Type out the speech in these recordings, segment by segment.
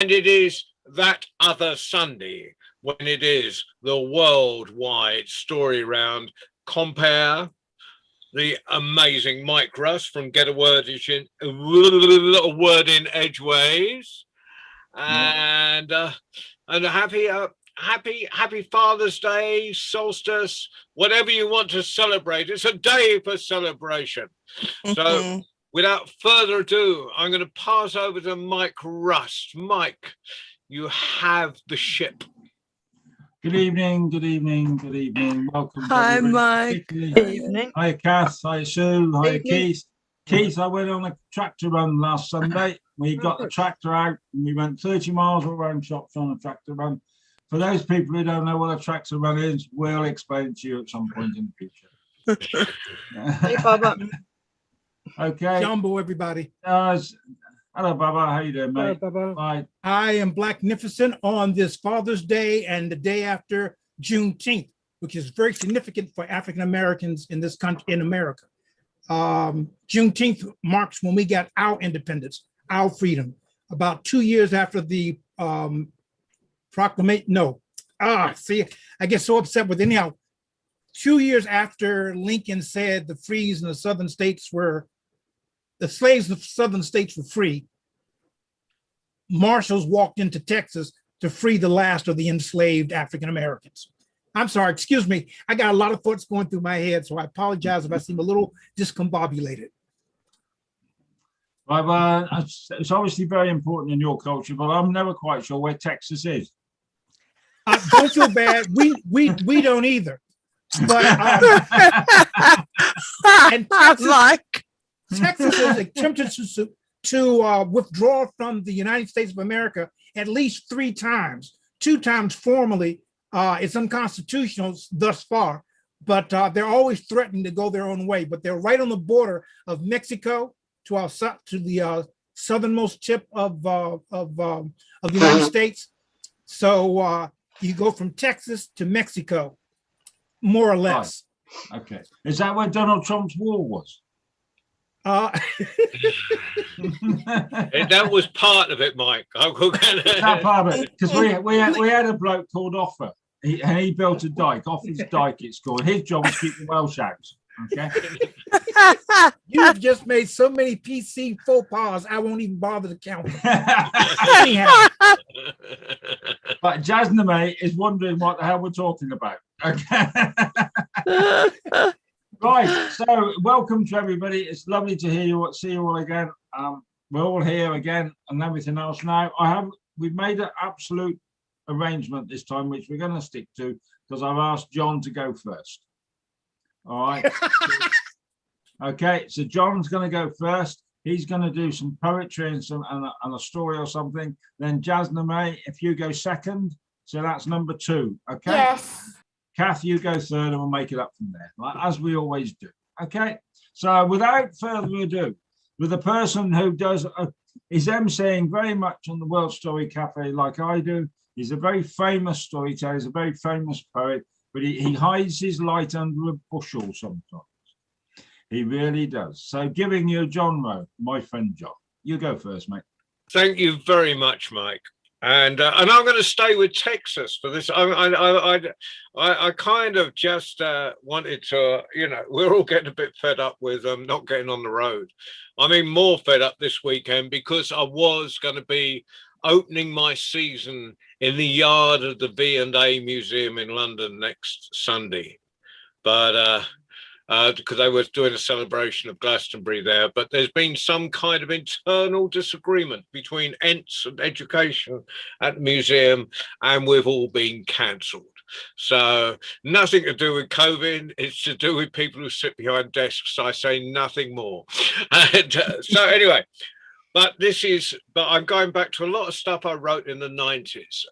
And it is that other Sunday when it is the worldwide story round. Compare the amazing Mike Russ from Get a Word in Edgeways, and a happy Father's Day, solstice, whatever you want to celebrate. It's a day for celebration. So without further ado, I'm going to pass over to Mike Rust. Mike, you have the ship. Good evening, good evening, good evening. Welcome. Hi, Mike. Good evening. Hi, Kath. Hi, Sue. Hi, Keith. Keith, I went on a tractor run last Sunday. We got the tractor out and we went 30 miles around shops on a tractor run. For those people who don't know what a tractor run is, we'll explain to you at some point in the future. Hey, Baba. Okay. Jumbo, everybody. Hello, Baba. How you doing, mate? Hello, Baba. Bye. I am Blacknificent on this Father's Day and the day after Juneteenth, which is very significant for African Americans in this country, in America. Juneteenth marks when we got our independence, our freedom. About 2 years after the proclamation. No, see, I get so upset with anyhow. 2 years after Lincoln said the frees in the southern states were, the slaves in the southern states were free, marshals walked into Texas to free the last of the enslaved African Americans. I'm sorry, excuse me. I got a lot of thoughts going through my head, so I apologize if I seem a little discombobulated. Right, well, it's obviously very important in your culture, but I'm never quite sure where Texas is. Don't feel bad. We don't either. But and Texas has attempted to withdraw from the United States of America at least 3 times. 2 times formally. It's unconstitutional thus far, but they're always threatening to go their own way. But they're right on the border of Mexico to the southernmost tip of the United States. So you go from Texas to Mexico, more or less. Right. Okay. Is that where Donald Trump's wall was? That was part of it, Mike. That part of it, because we had a bloke called Offa, and he built a dike. Offa's dike, it's called. His job was keeping Welsh out. Okay. You have just made so many PC faux pas, I won't even bother to count. Anyhow. But Jasname is wondering what the hell we're talking about. Okay. Right, so welcome to everybody. It's lovely to see you all again. We're all here again and everything else now. We've made an absolute arrangement this time, which we're going to stick to, because I've asked John to go first. All right. Okay, so John's going to go first. He's going to do some poetry and a story or something. Then Jasname, if you go second, so that's number 2. Okay. Yes. Kath, you go third, and we'll make it up from there, as we always do. Okay. So without further ado, with a person who is emceeing very much on the World Story Cafe like I do. He's a very famous storyteller. He's a very famous poet, but he hides his light under a bushel sometimes. He really does. So giving you John Rowe, my friend John. You go first, mate. Thank you very much, Mike. And I'm going to stay with Texas for this. I kind of just wanted to, we're all getting a bit fed up with not getting on the road. I mean, more fed up this weekend because I was going to be opening my season in the yard of the V&A Museum in London next Sunday. But because I was doing a celebration of Glastonbury there, but there's been some kind of internal disagreement between ENTS and education at the museum, and we've all been cancelled. So nothing to do with COVID, it's to do with people who sit behind desks. I say nothing more. And, so anyway, but I'm going back to a lot of stuff I wrote in the 90s.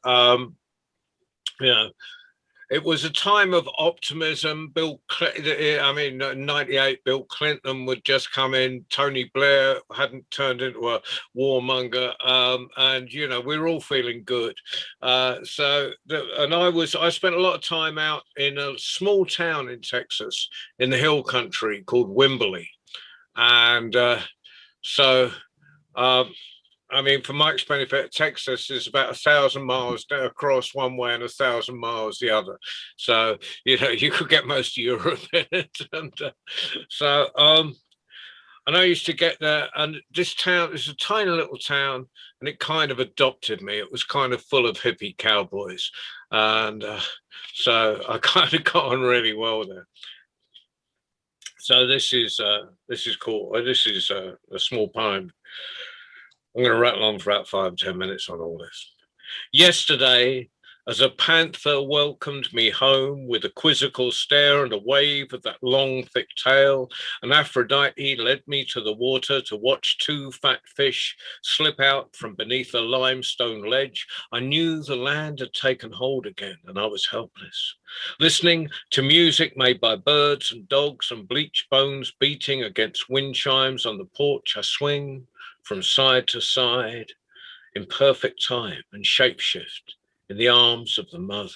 It was a time of optimism. 98, Bill Clinton would just come in. Tony Blair hadn't turned into a warmonger. And, we were all feeling good. I spent a lot of time out in a small town in Texas, in the hill country called Wimberley. And I mean, for Mike's benefit, Texas is about 1,000 miles across one way and 1,000 miles the other. So, you know, you could get most of Europe in it. And and I used to get there, and this town is a tiny little town, and it kind of adopted me. It was kind of full of hippie cowboys. And so I kind of got on really well there. So this is cool. This is a small poem. I'm going to rattle on for about 5 or 10 minutes on all this. Yesterday, as a panther welcomed me home with a quizzical stare and a wave of that long, thick tail, and Aphrodite led me to the water to watch 2 fat fish slip out from beneath a limestone ledge, I knew the land had taken hold again, and I was helpless. Listening to music made by birds and dogs and bleached bones beating against wind chimes on the porch, I swing from side to side in perfect time and shapeshift in the arms of the mother.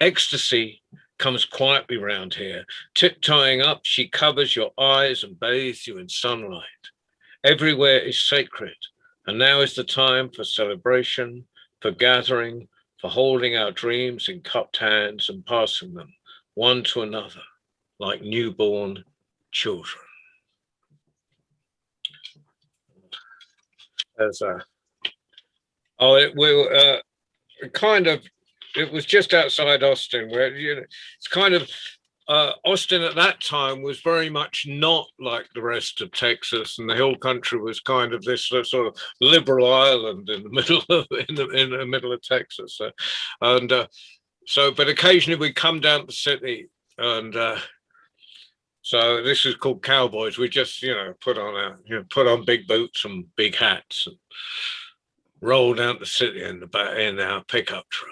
Ecstasy comes quietly round here. Tiptoeing up, she covers your eyes and bathes you in sunlight. Everywhere is sacred, and now is the time for celebration, for gathering, for holding our dreams in cupped hands and passing them one to another like newborn children. As it was just outside Austin, where, you know, it's kind of Austin at that time was very much not like the rest of Texas, and the hill country was kind of this sort of liberal island in the middle of Texas. But occasionally we come down to the city, and so this is called Cowboys. We just, you know, put on big boots and big hats and roll down the city in our pickup truck.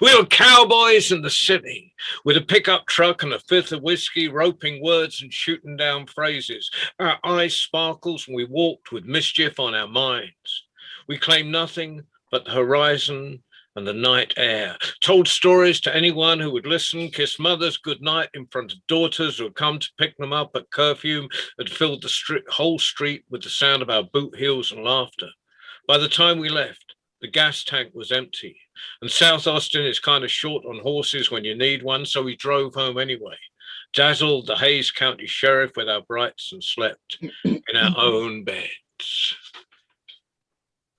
We were cowboys in the city with a pickup truck and a fifth of whiskey, roping words and shooting down phrases. Our eyes sparkles and we walked with mischief on our minds. We claimed nothing but the horizon and the night air, told stories to anyone who would listen, kissed mothers goodnight in front of daughters who had come to pick them up at curfew, had filled the whole street with the sound of our boot heels and laughter. By the time we left, the gas tank was empty, and South Austin is kind of short on horses when you need one, so we drove home anyway, dazzled the Hays County Sheriff with our brights and slept in our own beds.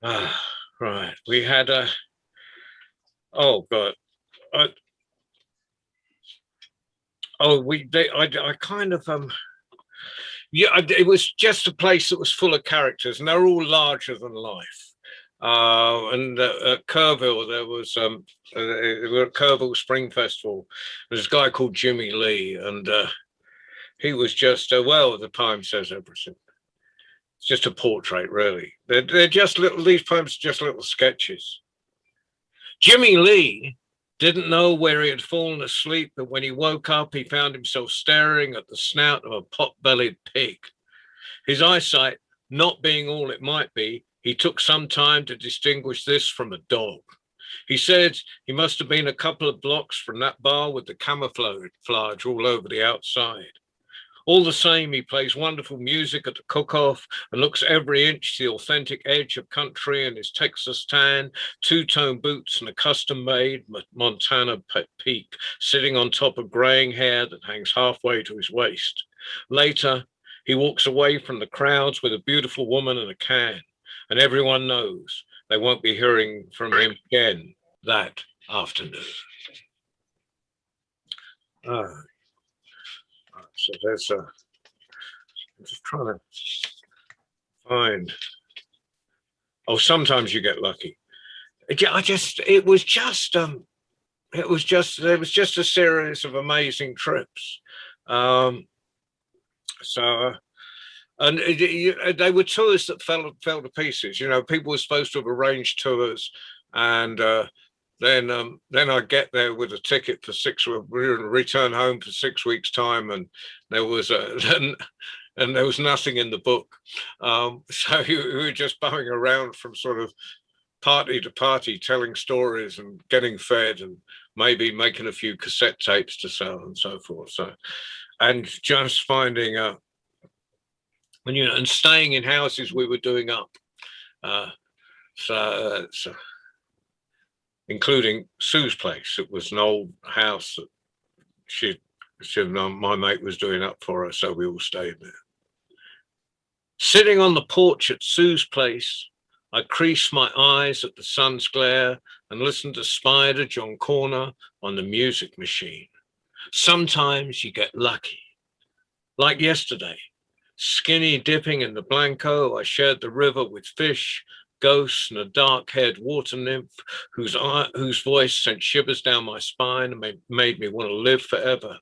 Right, we had a... Oh God! I kind of it was just a place that was full of characters, and they're all larger than life. And at Kerrville, there was we were at Kerrville Spring Festival. There's a guy called Jimmy Lee, and he was just well, the poem says everything. It's just a portrait, really. They're just little. These poems are just little sketches. Jimmy Lee didn't know where he had fallen asleep, but when he woke up, he found himself staring at the snout of a pot-bellied pig. His eyesight not being all it might be, he took some time to distinguish this from a dog. He said he must have been a couple of blocks from that bar with the camouflage all over the outside. All the same, he plays wonderful music at the cook-off and looks every inch the authentic edge of country in his Texas tan, 2-tone boots and a custom-made Montana peak sitting on top of graying hair that hangs halfway to his waist. Later, he walks away from the crowds with a beautiful woman and a can, and everyone knows they won't be hearing from him again that afternoon. So there's I'm just trying to find. Oh, sometimes you get lucky. There was just a series of amazing trips. And they were tours that fell to pieces. You know, people were supposed to have arranged tours, and then I get there with a ticket for 6 weeks, return home for 6 weeks' time, and there was nothing in the book. So we were just bumming around from sort of party to party, telling stories and getting fed, and maybe making a few cassette tapes to sell and so forth. So, and just finding and staying in houses we were doing up. So including Sue's place. It was an old house that my mate was doing up for her, so we all stayed there. Sitting on the porch at Sue's place, I creased my eyes at the sun's glare and listened to Spider John Corner on the music machine. Sometimes you get lucky. Like yesterday, skinny dipping in the Blanco, I shared the river with fish, ghosts, and a dark-haired water nymph whose voice sent shivers down my spine and made me want to live forever.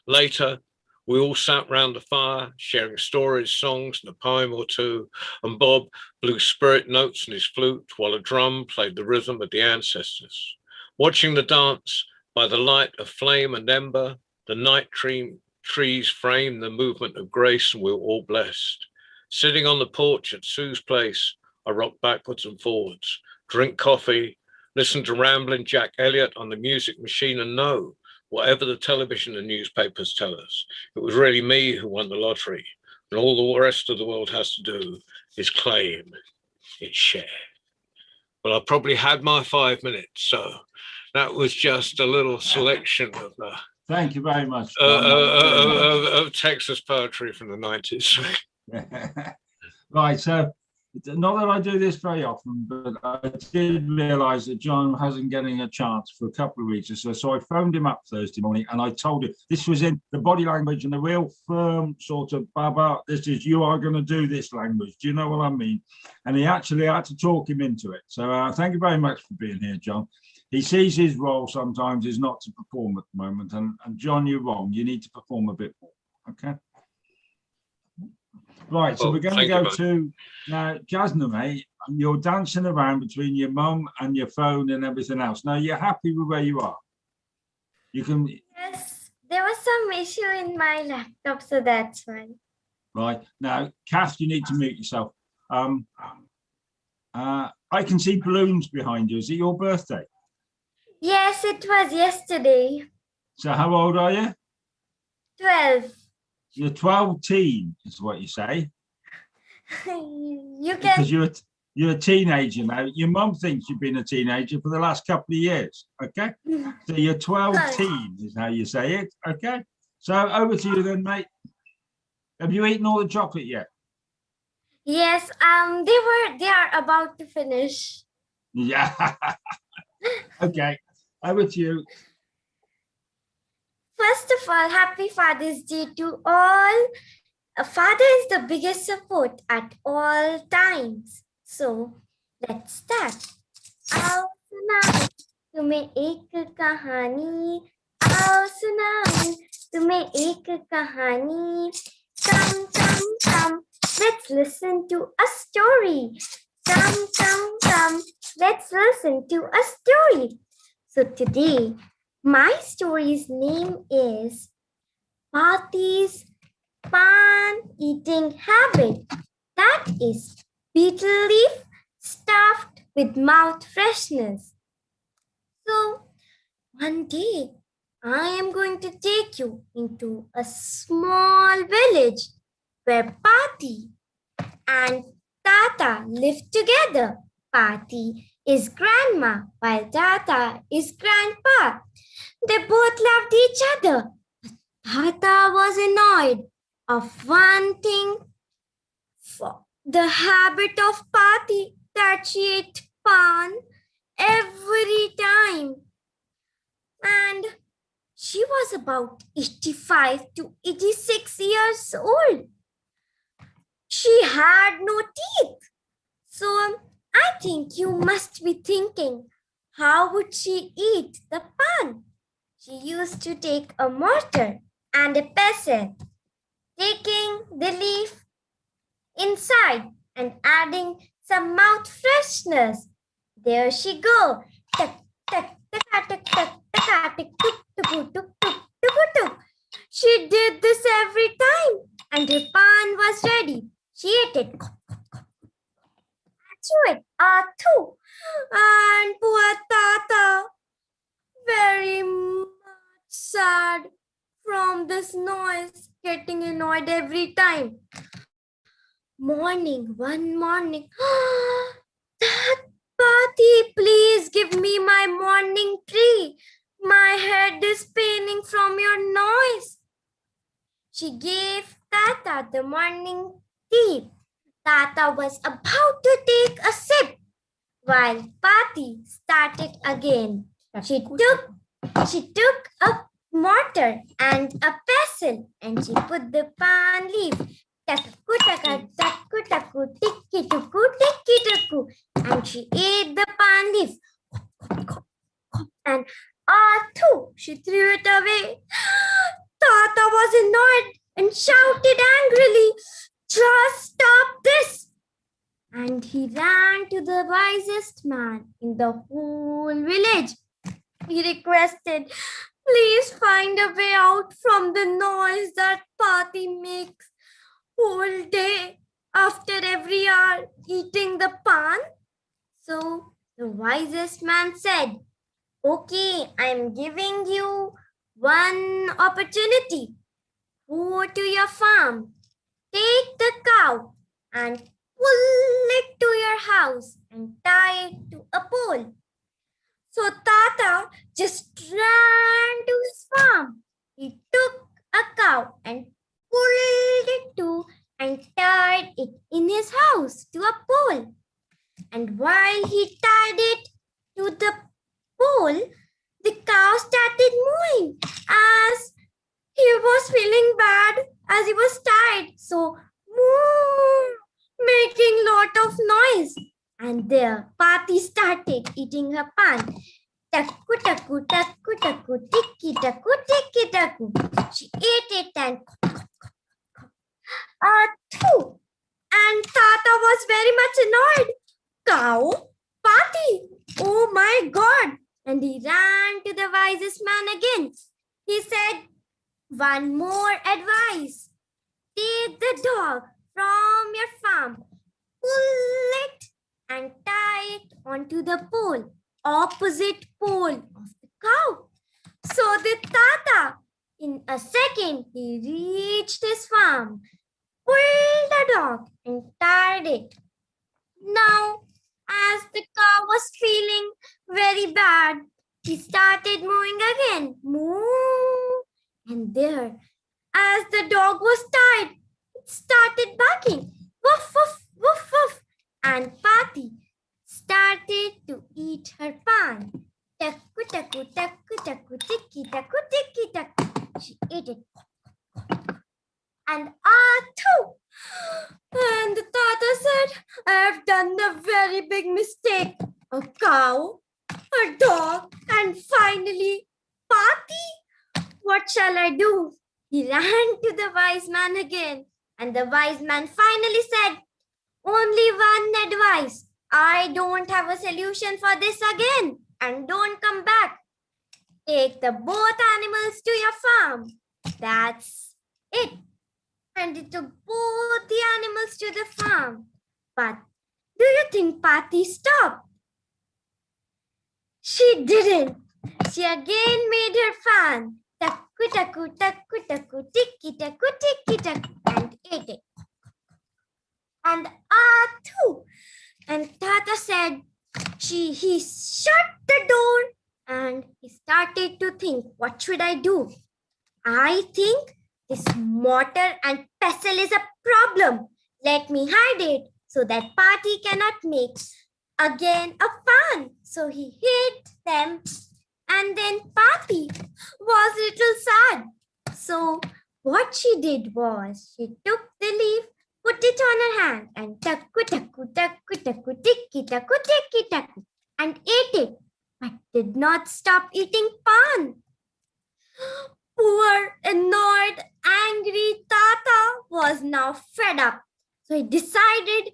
Later, we all sat round the fire, sharing stories, songs, and a poem or two, and Bob blew spirit notes on his flute while a drum played the rhythm of the ancestors. Watching the dance by the light of flame and ember, the night trees framed the movement of grace, and we were all blessed. Sitting on the porch at Sue's place, I rocked backwards and forwards, drink coffee, listen to rambling Jack Elliott on the music machine, and know, whatever the television and newspapers tell us, it was really me who won the lottery, and all the rest of the world has to do is claim its share. Well, I probably had my 5 minutes, so that was just a little selection of Thank you very much. of Texas poetry from the 90s. Right, so not that I do this very often, but I did realise that John wasn't getting a chance for a couple of weeks or so. So I phoned him up Thursday morning and I told him this was in the body language and the real firm sort of, Baba, this is, you are going to do this language. Do you know what I mean? And he actually had to talk him into it. So thank you very much for being here, John. He sees his role sometimes is not to perform at the moment. And John, you're wrong. You need to perform a bit more. Okay. Right, so we're going to go to now, Jasna, mate, you're dancing around between your mum and your phone and everything else. Now, you're happy with where you are? You can... Yes, there was some issue in my laptop, so that's fine. Right, now, Kath, you need to mute yourself. I can see balloons behind you. Is it your birthday? Yes, it was yesterday. So how old are you? 12. You're 12 teen, is what you say. You can. Because you're a teenager now. Your mum thinks you've been a teenager for the last couple of years. Okay. So you're 12 teen is how you say it. Okay. So over to you then, mate. Have you eaten all the chocolate yet? Yes, they are about to finish. Yeah. Okay. Over to you. First of all, happy Father's Day to all. A father is the biggest support at all times. So let's start. आओ सुनाऊं तुम्हें एक कहानी. आओ सुनाऊं तुम्हें एक कहानी. Come, let's listen to a story. Come, let's listen to a story. So today, my story's name is Pathi's Pan Eating Habit. That is betel leaf stuffed with mouth freshness. So one day I am going to take you into a small village where Pathi and Tata live together. Pathi is grandma while Tata is grandpa. They both loved each other. Tata was annoyed of one thing, for the habit of Pathi that she ate pan every time. And she was about 85 to 86 years old. She had no teeth. So I think you must be thinking, how would she eat the pan? She used to take a mortar and a pestle, taking the leaf inside and adding some mouth freshness. There she go. She did this every time and her pan was ready. She ate it. Chew it. Too. And poor Tata, very much sad from this noise, getting annoyed every time. One morning, she gave Tata the morning tea. Tata was about to take a sip while Pati started again. She took a mortar and a pestle and she put the pan leaf. Takku taka takku takku tikki tukku and she ate the pan leaf. And too, she threw it away. Tata was annoyed and shouted angrily, "Just stop this!" And he ran to the wisest man in the whole village. He requested, "Please find a way out from the noise that Pati makes whole day after every hour eating the pan." So the wisest man said, "Okay, I'm giving you one opportunity. Go to your farm, take the cow and pull it to your house and tie it to a pole." So Tata just ran to his farm. He took a cow and pulled it to and tied it in his house to a pole. And while he tied it to the pole, the cow started mooing as he was feeling bad as he was tied. So moo, making lot of noise. And there Pati started eating her pan. Takku takku takku takku tikki takku. She ate it and too. And Tata was very much annoyed. Cow, Pati, oh my God. And he ran to the wisest man again. He said, "One more advice. Take the dog from your farm, pull it and tie it onto the pole, opposite pole of the cow." So the Tata, in a second, he reached his farm, pulled the dog and tied it. Now, as the cow was feeling very bad, he started mooing again. Moo! And there, as the dog was tied, it started barking. Woof, woof, woof, woof. And Pati started to eat her pan. Takku, takku, takku, takku, tikki, takku. She ate it. And too. And the Tata said, "I have done a very big mistake. A cow, a dog, and finally, Pati. What shall I do?" He ran to the wise man again. And the wise man finally said, "Only one advice. I don't have a solution for this again. And don't come back. Take the both animals to your farm." That's it. And he took both the animals to the farm. But do you think Pati stopped? She didn't. She again made her fan. Takku takku takku takku tikki takku and ate it. And too. And Tata said he shut the door and he started to think, what should I do? I think this mortar and pestle is a problem. Let me hide it so that Pati cannot make again a fan. So he hid them. And then Pati was a little sad. So what she did was she took the leaf, put it on her hand and takku tikki takku and ate it, but did not stop eating pan. Poor, annoyed, angry Tata was now fed up. So he decided,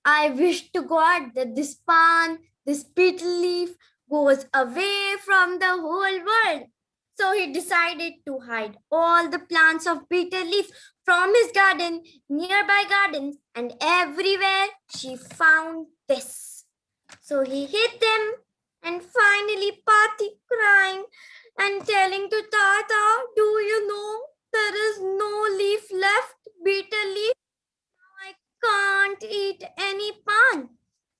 I wish to God that this pan, this betel leaf goes away from the whole world. So he decided to hide all the plants of betel leaf from his garden, nearby gardens, and everywhere she found this. So he hid them, and finally Pati crying and telling to Tata, do you know there is no leaf left, betel leaf? Now I can't eat any pan.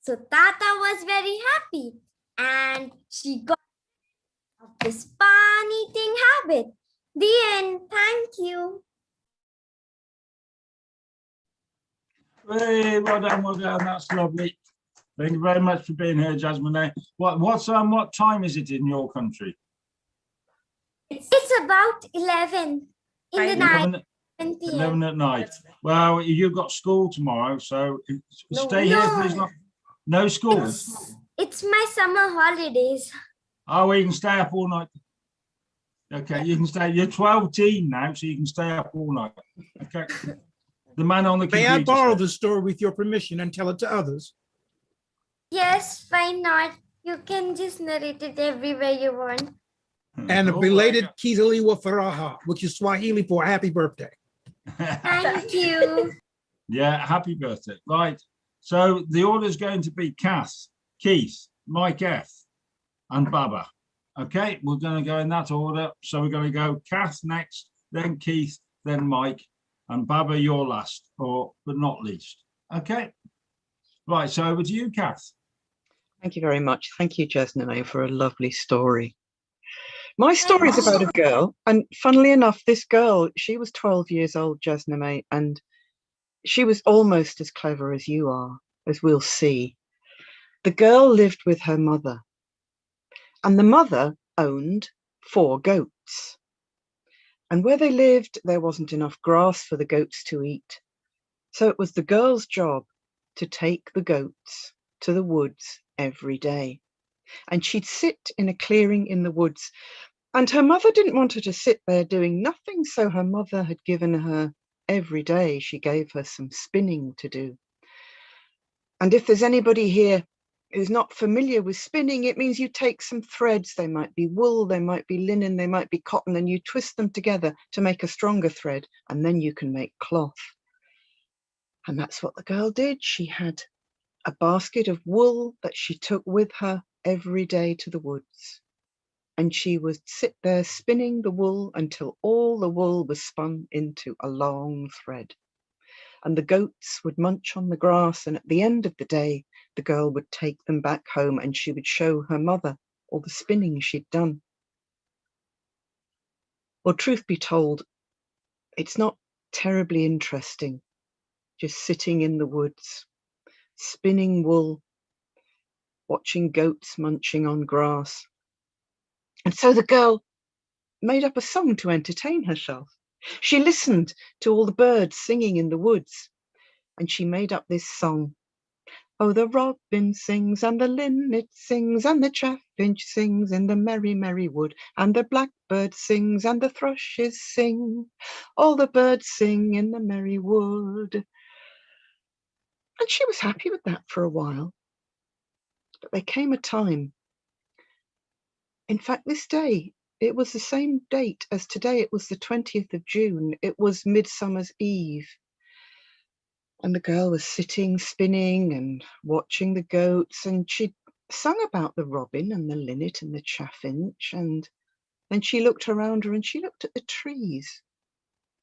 So Tata was very happy and she got of this pan eating habit. The end. Thank you. Hey, well done, well done. That's lovely. Thank you very much for being here, Jasmine. What time is it in your country? It's about 11 in the night. 11, 10 p.m. 11 at night. Well, you've got school tomorrow, so stay here, please. No. No school. It's my summer holidays. Oh, well, you can stay up all night. Okay, you can stay. You're 12 teen now, so you can stay up all night. Okay. The man on the May computer. I borrow said. the story with your permission and tell it to others? Yes, why not? You can just narrate it everywhere you want. And a Oh, belated Kizaliwa Faraha, which is Swahili for happy birthday. Thank you. Yeah, happy birthday. Right. So the order is going to be Kath, Keith, Mike F, and Baba. Okay, we're going to go in that order. So we're going to go Kath next, then Keith, then Mike, and Baba, you're last, but not least. Okay. Right. So over to you, Kath. Thank you very much. Thank you, Jasnane, for a lovely story. My story is about a girl, and funnily enough, this girl, she was 12 years old, Jasnane, and she was almost as clever as you are, as we'll see. The girl lived with her mother, and the mother owned 4 goats. And where they lived, there wasn't enough grass for the goats to eat. So it was the girl's job to take the goats to the woods every day. And she'd sit in a clearing in the woods. And her mother didn't want her to sit there doing nothing. So her mother had given her every day, she gave her some spinning to do. And if there's anybody here who's not familiar with spinning, it means you take some threads. They might be wool, they might be linen, they might be cotton, and you twist them together to make a stronger thread. And then you can make cloth. And that's what the girl did. She had a basket of wool that she took with her every day to the woods. And she would sit there spinning the wool until all the wool was spun into a long thread. And the goats would munch on the grass, and at the end of the day, the girl would take them back home and she would show her mother all the spinning she'd done. Well, truth be told, it's not terribly interesting just sitting in the woods, spinning wool, watching goats munching on grass. And so the girl made up a song to entertain herself. She listened to all the birds singing in the woods, and she made up this song. Oh, the robin sings, and the linnet sings, and the chaffinch sings in the merry, merry wood, and the blackbird sings, and the thrushes sing. All the birds sing in the merry wood. And she was happy with that for a while. But there came a time. In fact, this day, it was the same date as today. It was the 20th of June. It was Midsummer's Eve. And the girl was sitting, spinning and watching the goats. And she'd sung about the robin and the linnet and the chaffinch. And then she looked around her and she looked at the trees.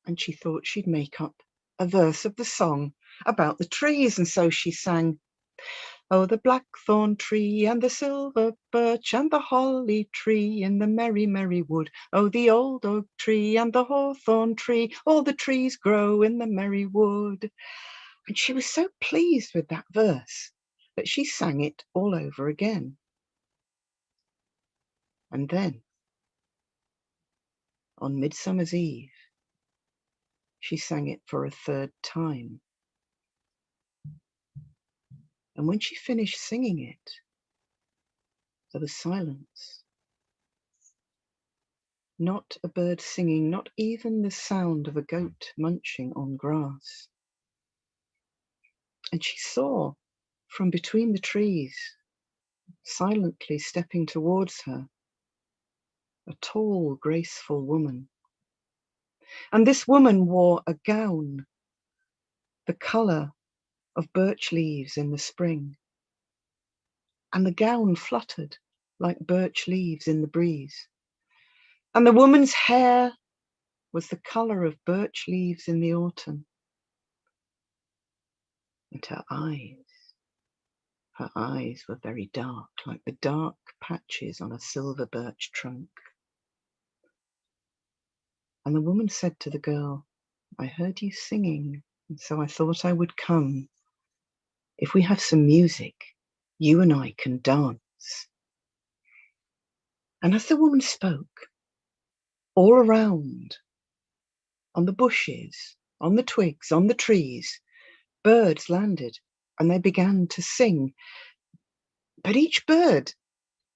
And she thought she'd make up a verse of the song about the trees. And so she sang, oh, the blackthorn tree and the silver birch and the holly tree in the merry, merry wood. Oh, the old oak tree and the hawthorn tree, all the trees grow in the merry wood. And she was so pleased with that verse that she sang it all over again. And then, on Midsummer's Eve, she sang it for a 3rd time. And when she finished singing it, there was silence. Not a bird singing, not even the sound of a goat munching on grass. And she saw from between the trees, silently stepping towards her, a tall, graceful woman. And this woman wore a gown, the colour of birch leaves in the spring. And the gown fluttered like birch leaves in the breeze. And the woman's hair was the colour of birch leaves in the autumn. And her eyes were very dark, like the dark patches on a silver birch trunk. And the woman said to the girl, I heard you singing, and so I thought I would come if we have some music, you and I can dance. And as the woman spoke, all around, on the bushes, on the twigs, on the trees, birds landed and they began to sing. But each bird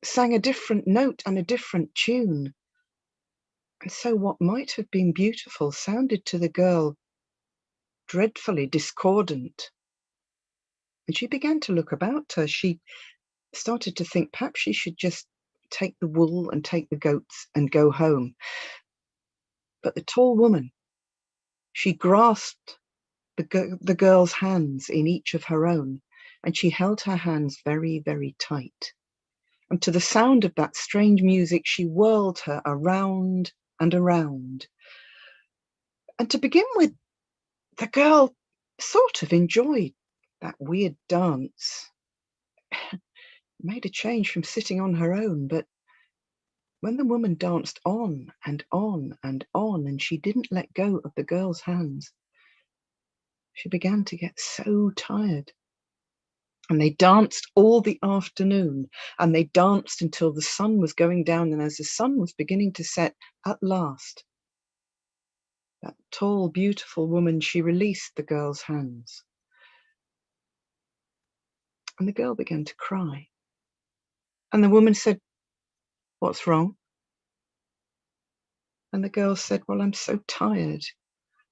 sang a different note and a different tune. And so what might have been beautiful sounded to the girl dreadfully discordant. And she began to look about her. She started to think perhaps she should just take the wool and take the goats and go home. But the tall woman, she grasped the girl's hands in each of her own, and she held her hands very, very tight. And to the sound of that strange music, she whirled her around and around. And to begin with, the girl sort of enjoyed that weird dance. Made a change from sitting on her own, but when the woman danced on and on and on, and she didn't let go of the girl's hands, she began to get so tired. And they danced all the afternoon, and they danced until the sun was going down. And as the sun was beginning to set, at last, that tall, beautiful woman, she released the girl's hands. And the girl began to cry. And the woman said, "What's wrong?" And the girl said, "Well, I'm so tired.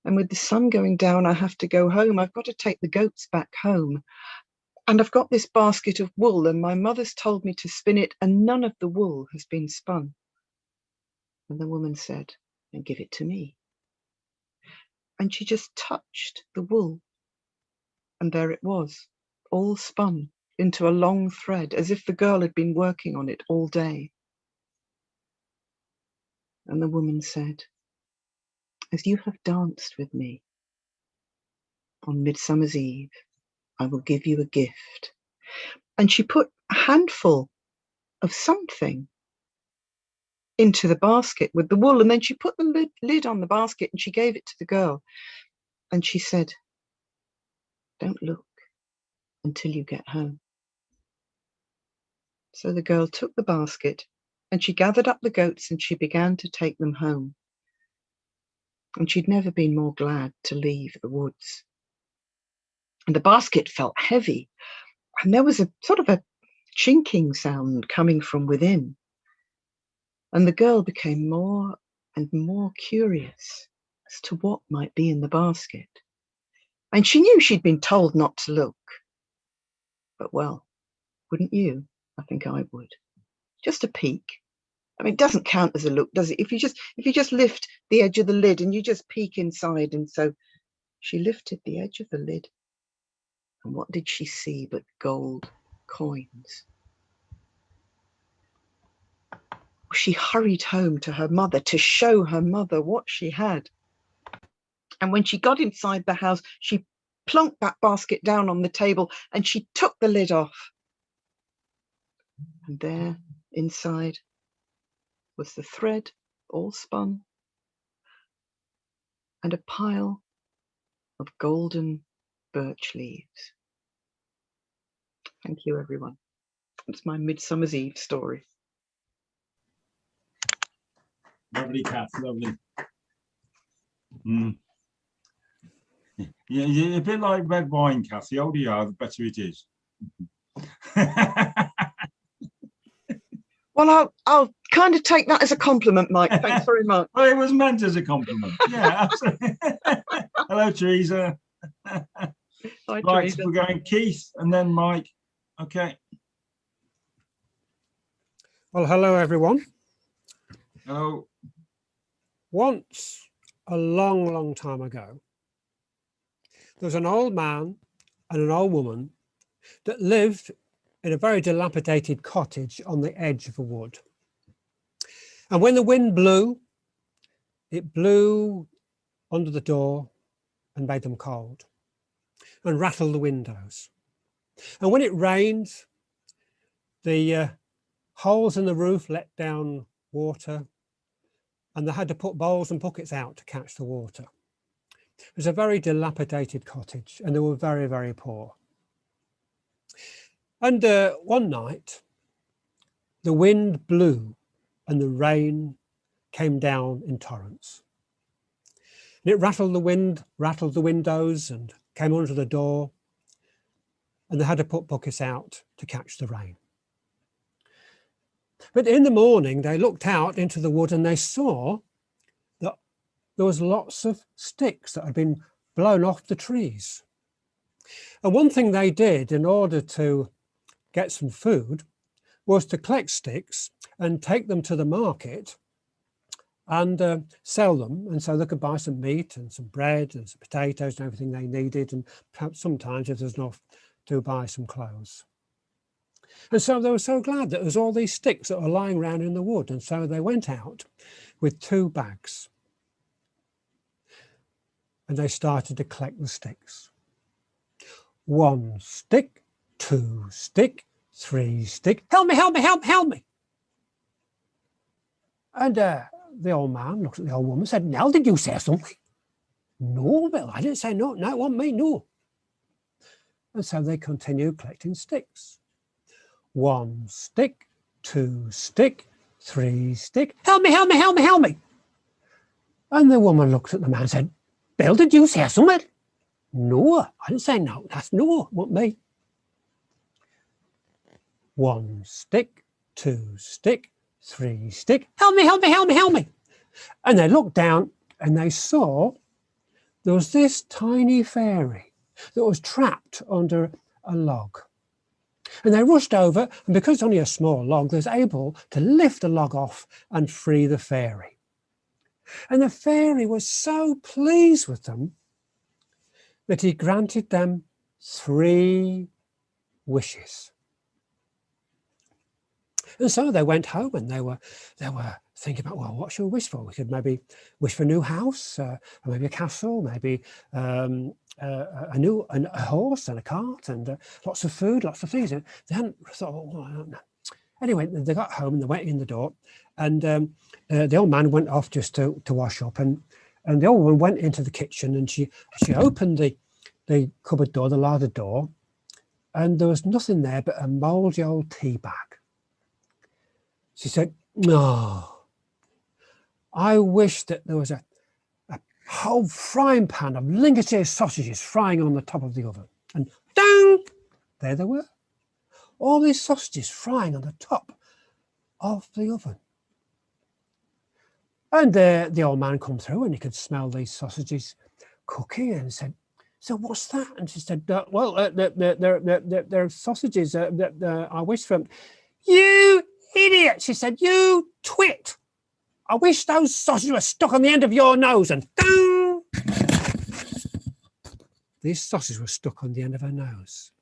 And with the sun going down, I have to go home. I've got to take the goats back home. And I've got this basket of wool, and my mother's told me to spin it, and none of the wool has been spun." And the woman said, "Then give it to me." And she just touched the wool. And there it was, all spun into a long thread, as if the girl had been working on it all day. And the woman said, "As you have danced with me on Midsummer's Eve, I will give you a gift." And she put a handful of something into the basket with the wool, and then she put the lid on the basket and she gave it to the girl. And she said, "Don't look until you get home." So the girl took the basket and she gathered up the goats and she began to take them home. And she'd never been more glad to leave the woods. And the basket felt heavy, and there was a sort of a chinking sound coming from within. And the girl became more and more curious as to what might be in the basket. And she knew she'd been told not to look. But well, wouldn't you? I think I would. Just a peek. I mean, it doesn't count as a look, does it? If you just lift the edge of the lid and you just peek inside. And so she lifted the edge of the lid. And what did she see but gold coins? She hurried home to her mother to show her mother what she had. And when she got inside the house, she plunked that basket down on the table and she took the lid off. And there inside was the thread all spun and a pile of golden birch leaves. Thank you, everyone. It's my Midsummer's Eve story. Lovely, Kath, lovely. Yeah, you're a bit like red wine, Kath. The older you are, the better it is. Well, I'll kind of take that as a compliment, Mike. Thanks very much. Well, it was meant as a compliment. Yeah, absolutely. Hello, Teresa. Hi, Right, Teresa. we're going Keith and then Mike. Okay. Well, hello, everyone. Hello. Once, a long, long time ago, there was an old man and an old woman that lived in a very dilapidated cottage on the edge of a wood. And when the wind blew, it blew under the door and made them cold and rattled the windows. And when it rained, the holes in the roof let down water, and they had to put bowls and buckets out to catch the water. It was a very dilapidated cottage, and they were very, very poor. And one night, the wind blew and the rain came down in torrents. And it rattled the windows and came under the door. And they had to put buckets out to catch the rain. But in the morning, they looked out into the wood and they saw that there was lots of sticks that had been blown off the trees. And one thing they did in order to get some food was to collect sticks and take them to the market and sell them. And so they could buy some meat and some bread and some potatoes and everything they needed. And perhaps sometimes, if there's enough, to buy some clothes. And so they were so glad that there was all these sticks that were lying around in the wood. And so they went out with 2 bags and they started to collect the sticks. 1 stick, 2 stick, 3 stick. Help me, help me, help me. And the old man looked at the old woman and said, Nell, did you say something? No, Bill, I didn't say no. No, it wasn't me, no. And so they continued collecting sticks. 1 stick, 2 stick, 3 stick. Help me, help me, help me, help me. And the woman looked at the man and said, Bill, did you say something? No, I didn't say no. That's no, it wasn't me. 1 stick, 2 stick, 3 stick. Help me, help me, help me, help me. And they looked down and they saw there was this tiny fairy that was trapped under a log. And they rushed over, and because it's only a small log, they was able to lift the log off and free the fairy. And the fairy was so pleased with them that he granted them 3 wishes. And so they went home and they were thinking about, well, what should we wish for? We could maybe wish for a new house, or maybe a castle, maybe a horse and a cart and lots of food, lots of things. And they hadn't thought, oh, I don't know. Anyway, they got home and they went in the door, and the old man went off just to wash up, and the old woman went into the kitchen and she opened the cupboard door, the larder door, and there was nothing there but a mouldy old tea bag. She said, "No, I wish that there was a whole frying pan of Lincolnshire sausages frying on the top of the oven." And dang, there they were. All these sausages frying on the top of the oven. And the old man come through and he could smell these sausages cooking and said, "So what's that?" And she said, "Well, they're sausages that I wish for." "You idiot," she said, "you twit. I wish those sausages were stuck on the end of your nose." And dang! These sausages were stuck on the end of her nose.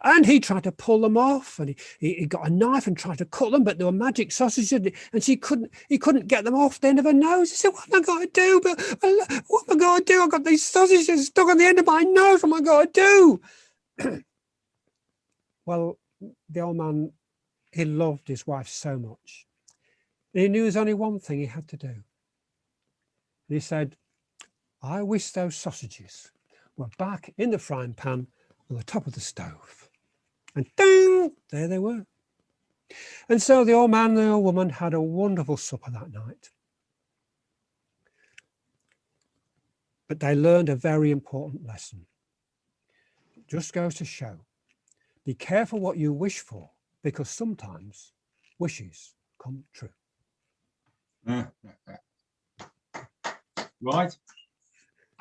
And he tried to pull them off, and he got a knife and tried to cut them, but they were magic sausages, and he couldn't get them off the end of her nose. He said, "What am I going to do? But what am I going to do? I've got these sausages stuck on the end of my nose. What am I going to do?" Well, the old man, he loved his wife so much. And he knew there's only one thing he had to do. And he said, "I wish those sausages were back in the frying pan on the top of the stove." And ding, there they were. And so the old man and the old woman had a wonderful supper that night. But they learned a very important lesson. It just goes to show, be careful what you wish for, because sometimes wishes come true. Right.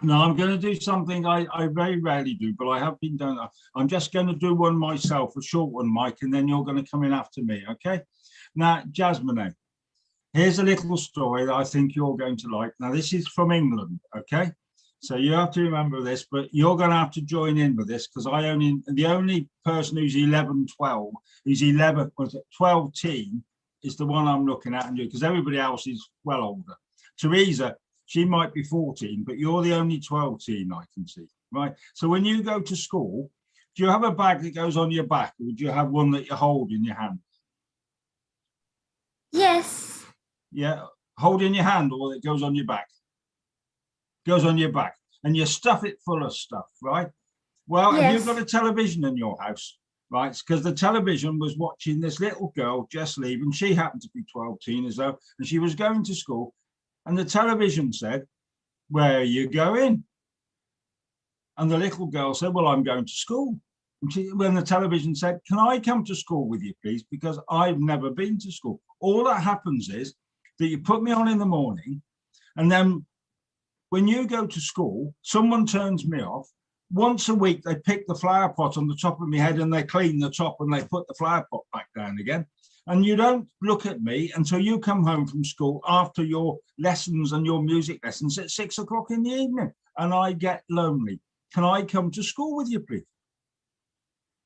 Now I'm going to do something I very rarely do, but I have been doing that. I'm just going to do one myself, a short one, Mike, and then you're going to come in after me, okay? Now, Jasmine, here's a little story that I think you're going to like. Now, this is from England, okay? So you have to remember this, but you're going to have to join in with this, because the only person who's 11, 12, who's 11, was it 12 teen, is the one I'm looking at, and because everybody else is well older. Teresa, she might be 14, but you're the only 12 teen I can see, right? So when you go to school, do you have a bag that goes on your back, or do you have one that you hold in your hand? Yes. Yeah, hold in your hand, or it goes on your back? Goes on your back, and you stuff it full of stuff, right? Well, have you Yes. got a television in your house? Right, because the television was watching this little girl just leave, and she happened to be 12, as though, and she was going to school, and the television said, "Where are you going?" And the little girl said, "Well, I'm going to school." And when the television said, "Can I come to school with you, please? Because I've never been to school." All that happens is that you put me on in the morning, and then when you go to school, someone turns me off. Once a week, they pick the flower pot on the top of my head and they clean the top and they put the flower pot back down again. And you don't look at me until you come home from school after your lessons and your music lessons at 6 o'clock in the evening. And I get lonely. "Can I come to school with you, please?"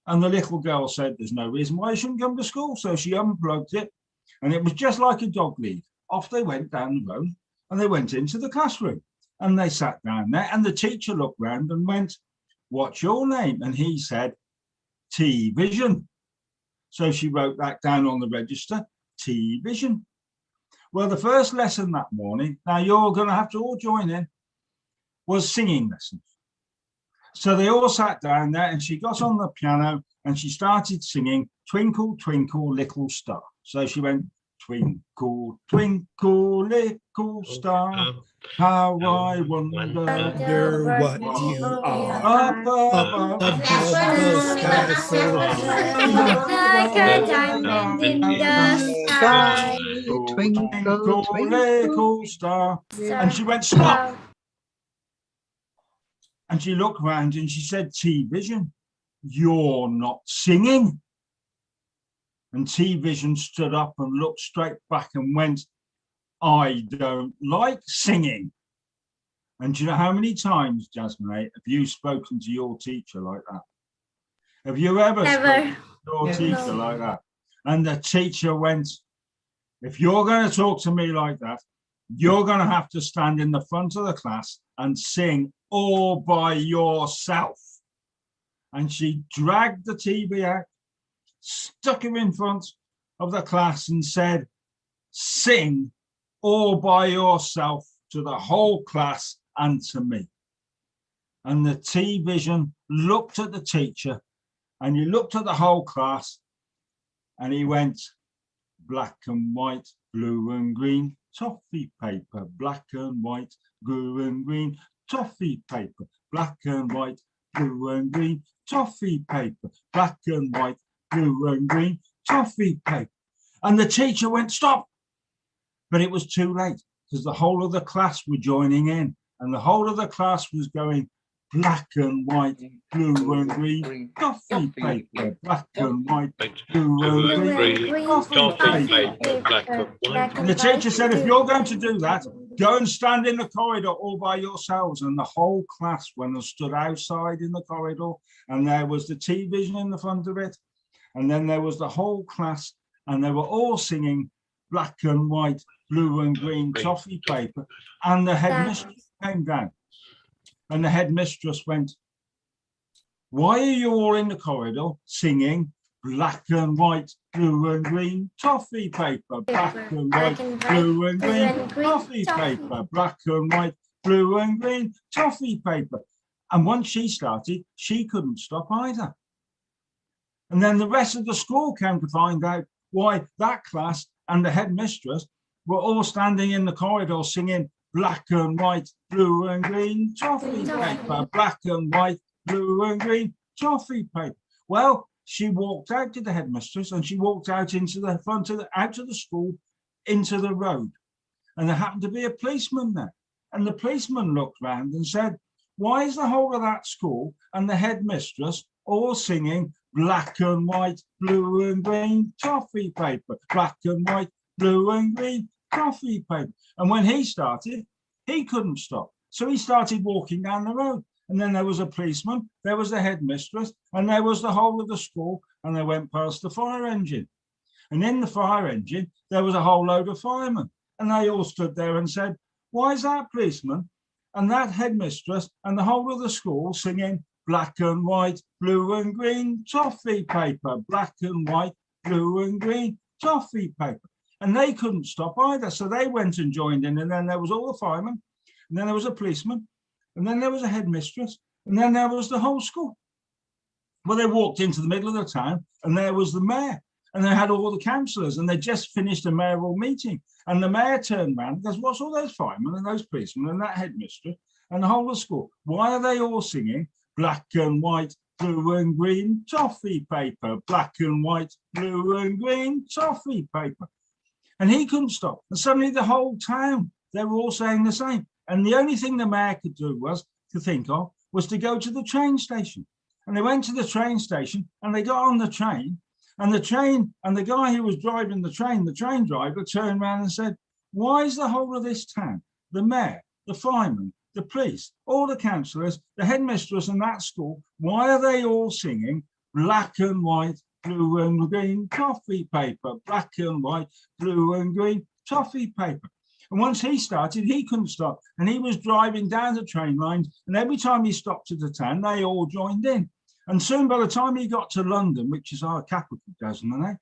And the little girl said, "There's no reason why you shouldn't come to school." So she unplugged it, and it was just like a dog lead. Off they went down the road, and they went into the classroom, and they sat down there, and the teacher looked round and went, "What's your name?" And he said, "T-Vision." So she wrote that down on the register, T-Vision. Well, the first lesson that morning, now you're going to have to all join in, was singing lessons. So they all sat down there, and she got on the piano and she started singing "Twinkle, Twinkle, Little Star." So she went, "Twinkle, twinkle, little star, how I wonder what you are. up above Up the sky so Like a diamond in the sky. Twinkle, Twinkle, twinkle. little star." And she went, "Stop." And she looked round and she said, "T-Vision, you're not singing." And T-Vision stood up and looked straight back and went, "I don't like singing." And do you know how many times, Jasmine, have you spoken to your teacher like that? Have you ever Never. spoken to your No. teacher like that? And the teacher went, "If you're going to talk to me like that, you're going to have to stand in the front of the class and sing all by yourself." And she dragged the TV out, stuck him in front of the class and said, "Sing all by yourself to the whole class and to me." And the T-Vision looked at the teacher and he looked at the whole class and he went, "Black and white, blue and green, toffee paper, black and white, blue and green, toffee paper, black and white, blue and green, toffee paper, black and white, blue and green, toffee paper." And the teacher went, "Stop." But it was too late because the whole of the class were joining in and the whole of the class was going, "Black and white, blue and green, toffee paper, black and white, blue and green, toffee paper." And the teacher said, "If you're going to do that, go and stand in the corridor all by yourselves." And the whole class went and stood outside in the corridor, and there was the T-Vision in the front of it. And then there was the whole class, and they were all singing "Black and white, blue and green, toffee paper." And the headmistress came down, and the headmistress went, "Why are you all in the corridor singing black and white, blue and green, toffee paper, black and white, blue and green, toffee paper, black and white, blue and green, toffee paper?" And once she started, she couldn't stop either. And then the rest of the school came to find out why that class and the headmistress were all standing in the corridor singing "Black and white, blue and green, toffee paper, black and white, blue and green, toffee paper." Well, she walked out to the headmistress and she walked out into the front of out of the school into the road. And there happened to be a policeman there. And the policeman looked round and said, "Why is the whole of that school and the headmistress all singing black and white, blue and green, toffee paper, black and white, blue and green, toffee paper?" And when he started, he couldn't stop. So he started walking down the road. And then there was a policeman, there was the headmistress, and there was the whole of the school, and they went past the fire engine. And in the fire engine, there was a whole load of firemen. And they all stood there and said, "Why is that policeman and that headmistress and the whole of the school singing black and white, blue and green, toffee paper, black and white, blue and green, toffee paper?" And they couldn't stop either. So they went and joined in. And then there was all the firemen. And then there was a policeman. And then there was a headmistress. And then there was the whole school. Well, they walked into the middle of the town and there was the mayor, and they had all the councillors, and they just finished a mayoral meeting. And the mayor turned around and goes, what's all those firemen and those policemen and that headmistress and the whole of school? Why are they all singing black and white, blue and green toffee paper, black and white, blue and green toffee paper? And he couldn't stop. And suddenly the whole town, they were all saying the same. And the only thing the mayor could do was to go to the train station. And they went to the train station and they got on the train, and the guy who was driving the train driver turned around and said, why is the whole of this town, the mayor, the firemen, the police, all the councillors, the headmistress and that school, why are they all singing black and white, blue and green toffee paper, black and white, blue and green toffee paper? And once he started, he couldn't stop. And he was driving down the train lines. And every time he stopped at the town, they all joined in. And soon, by the time he got to London, which is our capital, doesn't it?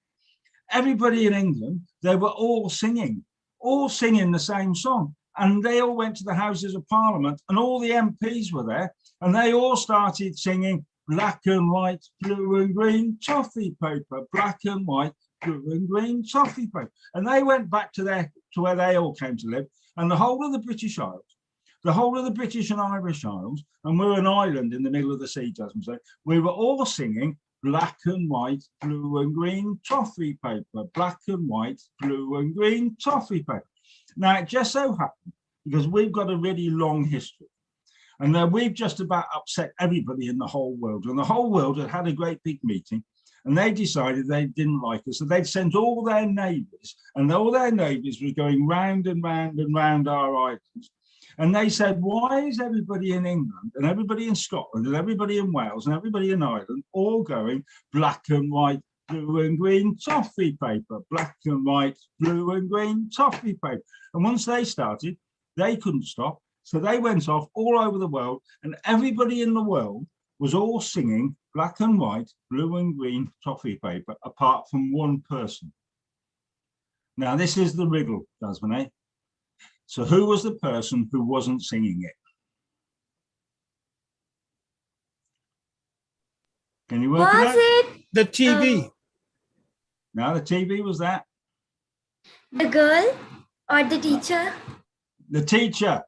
Everybody in England, they were all singing the same song. And they all went to the Houses of Parliament, and all the MPs were there. And they all started singing black and white, blue and green toffee paper, black and white, blue and green toffee paper. And they went back to where they all came to live, and the whole of the British Isles, the whole of the British and Irish Isles, and we're an island in the middle of the sea, doesn't it? We were all singing black and white, blue and green toffee paper, black and white, blue and green toffee paper. Now, it just so happened, because we've got a really long history, and we've just about upset everybody in the whole world, and the whole world had a great big meeting, and they decided they didn't like us, so they'd sent all their neighbours, and all their neighbours were going round and round and round our islands. And they said, why is everybody in England and everybody in Scotland and everybody in Wales and everybody in Ireland all going black and white, blue and green toffee paper, black and white, blue and green toffee paper? And once they started, they couldn't stop. So they went off all over the world, and everybody in the world was all singing black and white, blue and green toffee paper, apart from one person. Now, this is the riddle, Jasmine. So who was the person who wasn't singing it? Can you work it Was out? it The TV. No, the TV was that. the girl or the teacher? The teacher,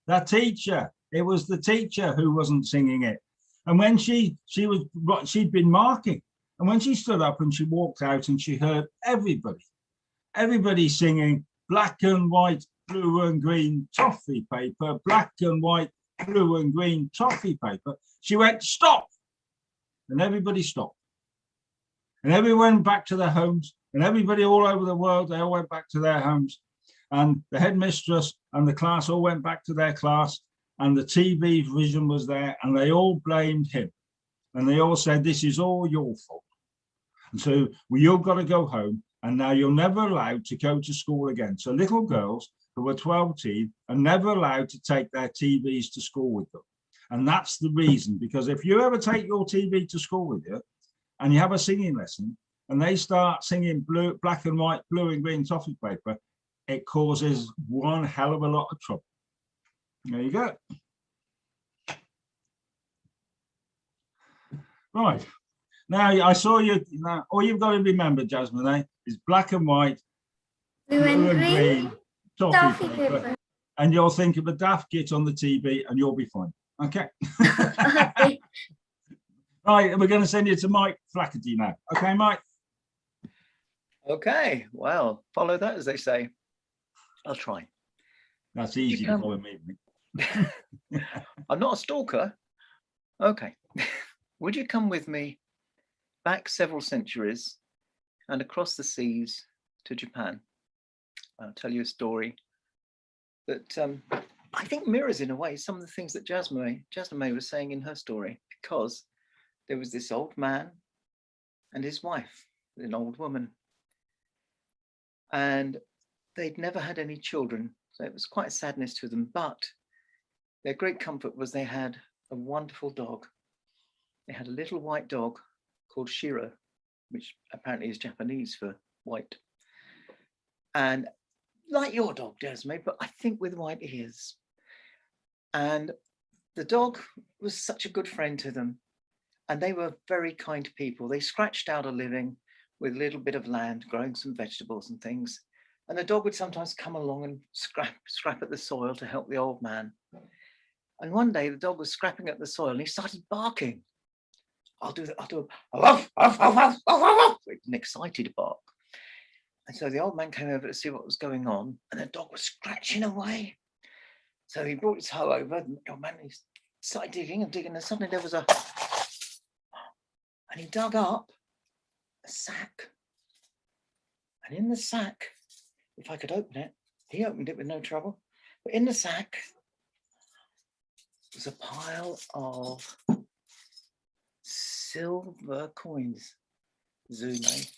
that teacher. It was the teacher who wasn't singing it. And when she'd been marking, and when she stood up and she walked out and she heard everybody singing black and white, blue and green toffee paper, black and white, blue and green toffee paper, she went, stop. And everybody stopped. And everyone went back to their homes, and everybody all over the world, they all went back to their homes. And the headmistress and the class all went back to their class, and the TV vision was there, and they all blamed him. And they all said, this is all your fault. And so you've got to go home, and now you're never allowed to go to school again. So little girls who were 12 are never allowed to take their TVs to school with them. And that's the reason, because if you ever take your TV to school with you and you have a singing lesson and they start singing black and white, blue and green toffee paper, it causes one hell of a lot of trouble. There you go. Right. Now, I saw you. Now, all you've got to remember, Jasmine, is black and white, Blue and green toffee toffee paper, paper. and you'll think of a daft git on the TV and you'll be fine. Okay. Okay. Right, we're going to send you to Mike Flaherty now. Okay, Mike? Okay, well, follow that, as they say. I'll try. That's easy to follow me. I'm not a stalker. Okay. Would you come with me back several centuries and across the seas to Japan? I'll tell you a story that I think mirrors in a way some of the things that Jasmine was saying in her story, because there was this old man and his wife, an old woman, and they'd never had any children. So it was quite a sadness to them, but their great comfort was they had a wonderful dog. They had a little white dog called Shiro, which apparently is Japanese for white. And like your dog, Desmond, but I think with white ears. And the dog was such a good friend to them. And they were very kind people. They scratched out a living with a little bit of land, growing some vegetables and things. And the dog would sometimes come along and scrap at the soil to help the old man. And one day the dog was scrapping at the soil and he started barking. I'll do a ruff, ruff, ruff, ruff, ruff, ruff. An excited bark. And so the old man came over to see what was going on, and the dog was scratching away. So he brought his hoe over, and the old man, he started digging and digging, and suddenly there was and he dug up a sack. And in the sack, if I could open it, he opened it with no trouble. But in the sack was a pile of silver coins, Zume.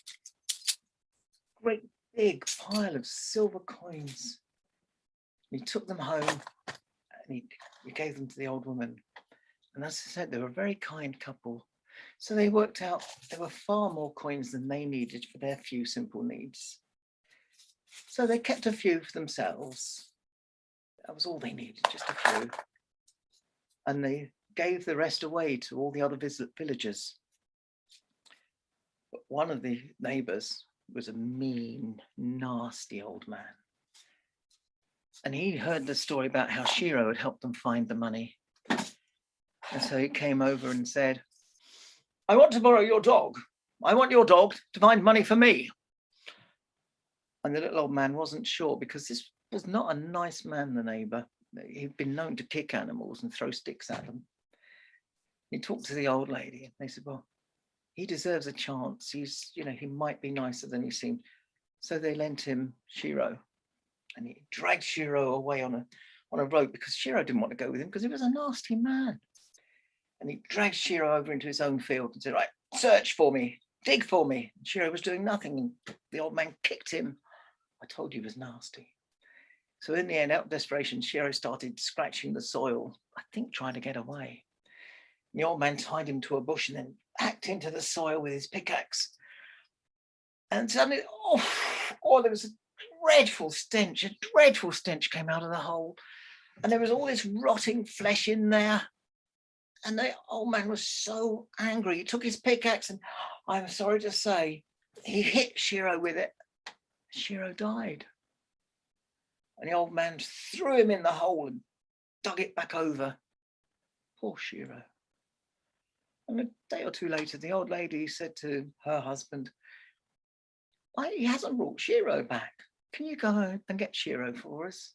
Great big pile of silver coins. He took them home and he gave them to the old woman. And as I said, they were a very kind couple. So they worked out there were far more coins than they needed for their few simple needs. So they kept a few for themselves. That was all they needed, just a few. And they gave the rest away to all the other villagers. But one of the neighbors was a mean, nasty old man. And he heard the story about how Shiro had helped them find the money. And so he came over and said, I want to borrow your dog. I want your dog to find money for me. And the little old man wasn't sure, because this was not a nice man, the neighbor. He'd been known to kick animals and throw sticks at them. He talked to the old lady and they said, well, he deserves a chance. He's, he might be nicer than he seemed. So they lent him Shiro, and he dragged Shiro away on a rope, because Shiro didn't want to go with him because he was a nasty man. And he dragged Shiro over into his own field and said, right, search for me, dig for me. And Shiro was doing nothing, and the old man kicked him. I told you he was nasty. So in the end, out of desperation, Shiro started scratching the soil, I think trying to get away. And the old man tied him to a bush and then hacked into the soil with his pickaxe. And suddenly, there was a dreadful stench came out of the hole. And there was all this rotting flesh in there. And the old man was so angry. He took his pickaxe and, I'm sorry to say, he hit Shiro with it. Shiro died. And the old man threw him in the hole and dug it back over. Poor Shiro. And a day or two later, the old lady said to her husband, he hasn't brought Shiro back. Can you go and get Shiro for us?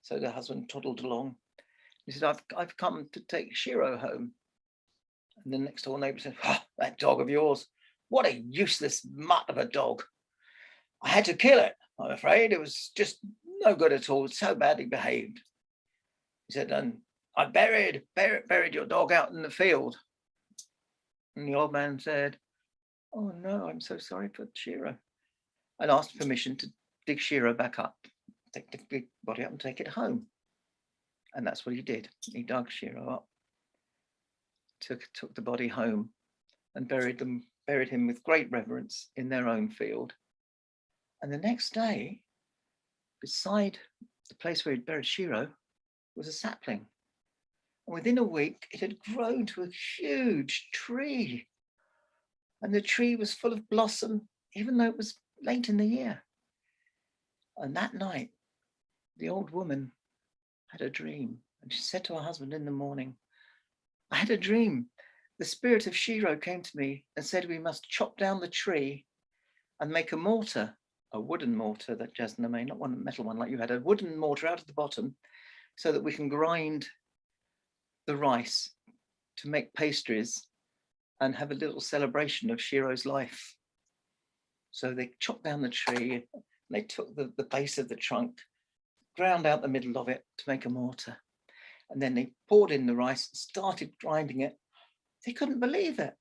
So the husband toddled along. He said, I've come to take Shiro home. And the next door neighbor said, that dog of yours, what a useless mutt of a dog. I had to kill it, I'm afraid. It was just no good at all. It's so badly behaved. He said, and I buried your dog out in the field. And the old man said, oh no, I'm so sorry for Shiro. And asked permission to dig Shiro back up, take the big body up and take it home. And that's what he did. He dug Shiro up, took the body home and buried him with great reverence in their own field. And the next day, beside the place where he'd buried Shiro was a sapling. And within a week, it had grown to a huge tree. And the tree was full of blossom, even though it was late in the year. And that night, the old woman had a dream. And she said to her husband in the morning, I had a dream. The spirit of Shiro came to me and said we must chop down the tree and make a mortar, a wooden mortar that Jasna made, not one metal one like you had, a wooden mortar out of the bottom, so that we can grind the rice to make pastries and have a little celebration of Shiro's life. So they chopped down the tree, and they took the base of the trunk, ground out the middle of it to make a mortar. And then they poured in the rice and started grinding it. They couldn't believe it.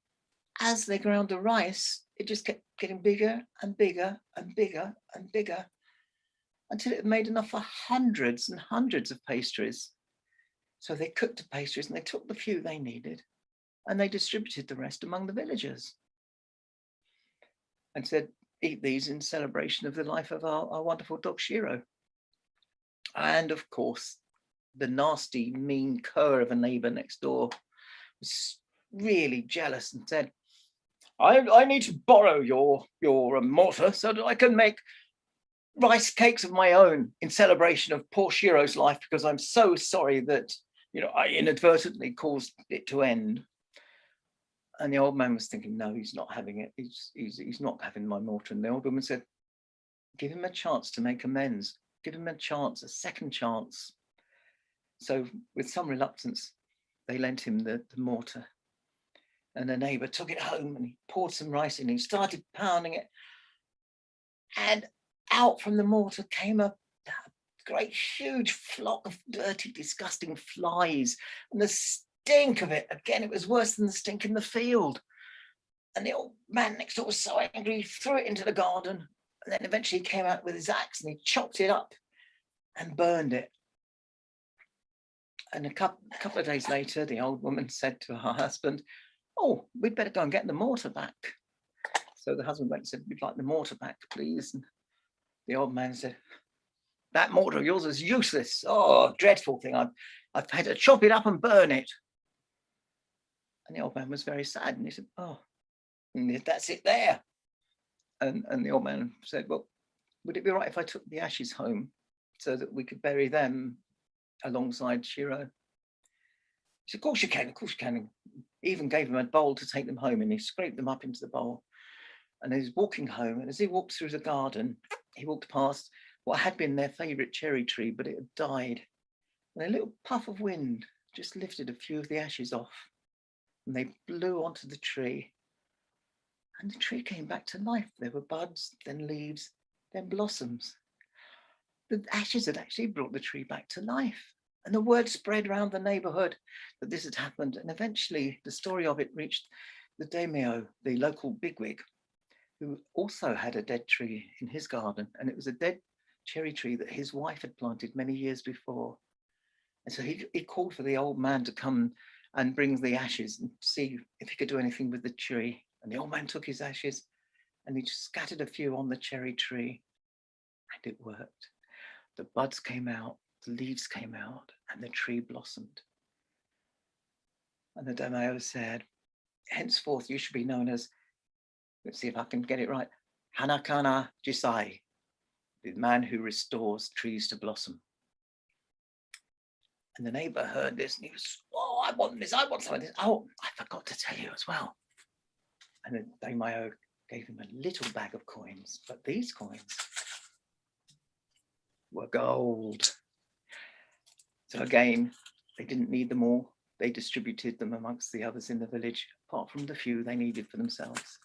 As they ground the rice, it just kept getting bigger and bigger and bigger and bigger, until it made enough for hundreds and hundreds of pastries. So they cooked the pastries and they took the few they needed and they distributed the rest among the villagers and said, eat these in celebration of the life of our wonderful dog Shiro. And of course, the nasty, mean cur of a neighbor next door was really jealous and said, I need to borrow your mortar so that I can make rice cakes of my own in celebration of poor Shiro's life, because I'm so sorry that, you know, I inadvertently caused it to end. And the old man was thinking, no, he's not having it. He's not having my mortar. And the old woman said, give him a chance to make amends. Give him a chance, a second chance. So with some reluctance, they lent him the mortar. And the neighbor took it home and he poured some rice in and he started pounding it. And out from the mortar came a great huge flock of dirty, disgusting flies. And the stink of it, again, it was worse than the stink in the field. And the old man next door was so angry, he threw it into the garden. And then eventually he came out with his axe and he chopped it up and burned it. And a couple of days later, the old woman said to her husband, oh, we'd better go and get the mortar back. So the husband went and said, we'd like the mortar back, please. And the old man said, that mortar of yours is useless. Oh, dreadful thing. I've had to chop it up and burn it. And the old man was very sad. And he said, oh, that's it there. And the old man said, well, would it be right if I took the ashes home so that we could bury them alongside Shiro? He said, of course you can, of course you can. He even gave him a bowl to take them home and he scraped them up into the bowl. And he was walking home, and as he walked through the garden, he walked past what had been their favorite cherry tree, but it had died. And a little puff of wind just lifted a few of the ashes off and they blew onto the tree. And the tree came back to life. There were buds, then leaves, then blossoms. The ashes had actually brought the tree back to life. And the word spread around the neighborhood that this had happened. And eventually the story of it reached the daimyo, the local bigwig, who also had a dead tree in his garden. And it was a dead cherry tree that his wife had planted many years before. And so he called for the old man to come and bring the ashes and see if he could do anything with the tree. And the old man took his ashes and he just scattered a few on the cherry tree, and it worked. The buds came out, the leaves came out, and the tree blossomed. And the daimyo said, henceforth you should be known as, let's see if I can get it right, Hanakana Jisai, the man who restores trees to blossom. And the neighbor heard this and he was, oh, I want this, I want some of this. Oh, I forgot to tell you as well. And the daimyo gave him a little bag of coins, but these coins were gold. So again, they didn't need them all. They distributed them amongst the others in the village, apart from the few they needed for themselves.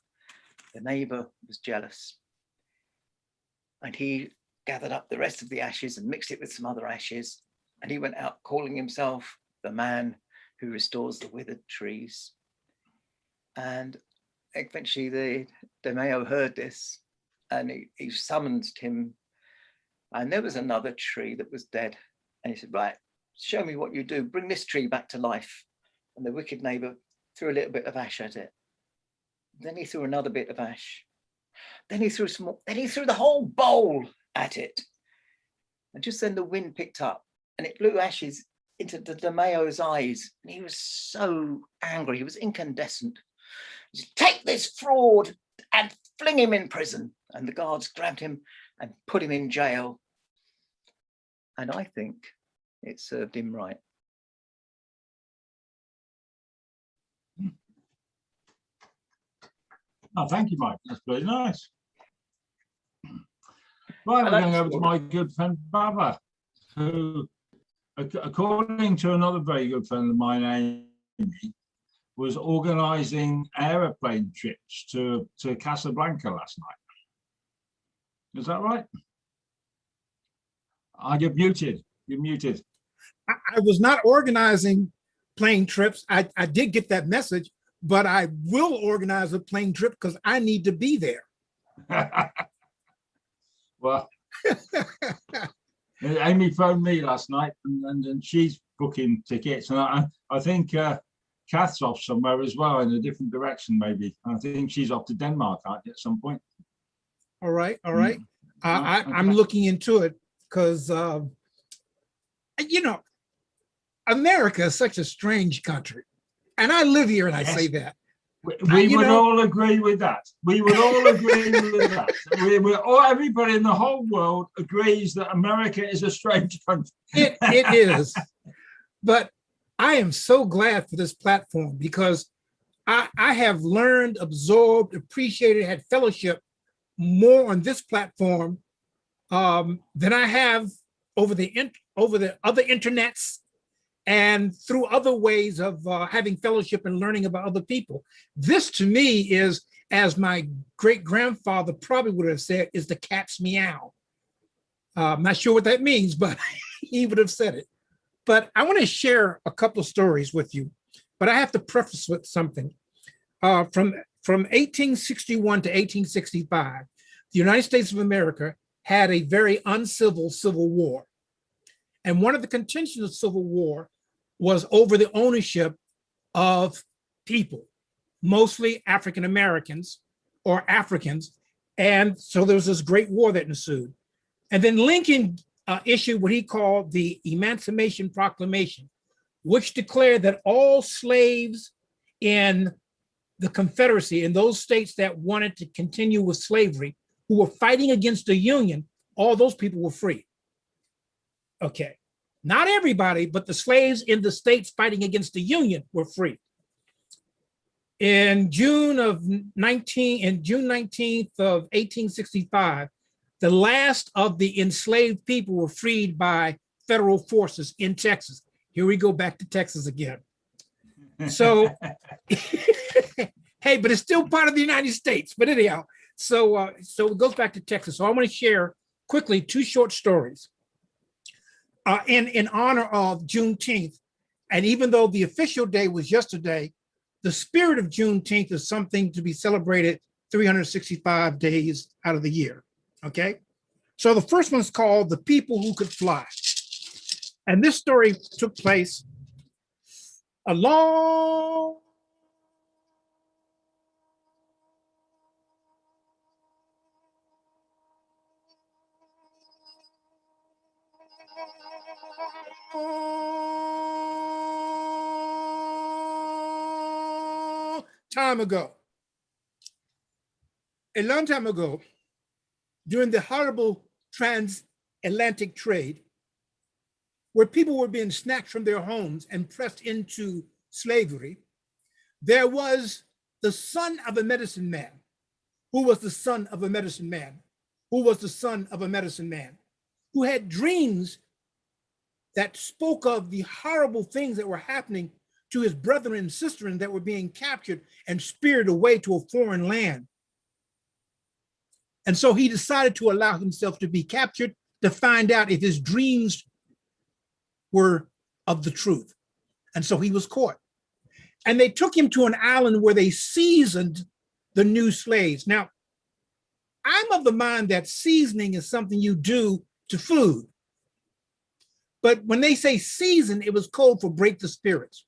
The neighbor was jealous, and he gathered up the rest of the ashes and mixed it with some other ashes, and he went out calling himself the man who restores the withered trees. And eventually the daimyo heard this, and he summoned him, and there was another tree that was dead, and he said, right, show me what you do, bring this tree back to life. And the wicked neighbor threw a little bit of ash at it. Then he threw another bit of ash. Then he threw some more, then he threw the whole bowl at it. And just then the wind picked up and it blew ashes into the daimyo's eyes. And he was so angry, he was incandescent. He said, take this fraud and fling him in prison. And the guards grabbed him and put him in jail. And I think it served him right. Oh, thank you, Mike. That's very nice. Right, we're going over to my good friend Baba, who, according to another very good friend of mine, Amy, was organising aeroplane trips to Casablanca last night. Is that right? You're muted. You're muted. I was not organizing plane trips. I did get that message, but I will organize a plane trip because I need to be there. Well, Amy phoned me last night and she's booking tickets. And I think Kath's off somewhere as well in a different direction, maybe. I think she's off to Denmark at some point. All right. All right. Okay. I'm looking into it because, you know, America is such a strange country. And I live here and I Yes. say that. We you would know- all agree with that. We would all agree with that. Everybody in the whole world agrees that America is a strange country. It is. But I am so glad for this platform because I have learned, absorbed, appreciated, had fellowship more on this platform than I have over the other internets and through other ways of having fellowship and learning about other people. This to me is, as my great grandfather probably would have said, is the cat's meow. I'm not sure what that means, but he would have said it. But I want to share a couple of stories with you, but I have to preface with something. From 1861 to 1865, the United States of America had a very uncivil civil war. And one of the contentions of civil war was over the ownership of people, mostly African Americans or Africans. And so there was this great war that ensued. And then Lincoln issued what he called the Emancipation Proclamation, which declared that all slaves in the Confederacy, in those states that wanted to continue with slavery, who were fighting against the Union, all those people were free. Okay, not everybody, but the slaves in the states fighting against the Union were free. In June 19th of 1865, the last of the enslaved people were freed by federal forces in Texas. Here we go back to Texas again. So, hey, but it's still part of the United States. But anyhow, so it goes back to Texas. So I want to share quickly two short stories in honor of Juneteenth. And even though the official day was yesterday, the spirit of Juneteenth is something to be celebrated 365 days out of the year. Okay, so the first one's called The People Who Could Fly. And this story took place a long time ago. A long time ago, during the horrible transatlantic trade, where people were being snatched from their homes and pressed into slavery, there was the son of a medicine man, who was the son of a medicine man, who was the son of a medicine man, who had dreams that spoke of the horrible things that were happening to his brethren and sisters that were being captured and spirited away to a foreign land. And so he decided to allow himself to be captured to find out if his dreams were of the truth. And so he was caught. And they took him to an island where they seasoned the new slaves. Now, I'm of the mind that seasoning is something you do to food. But when they say season, it was code for break the spirits.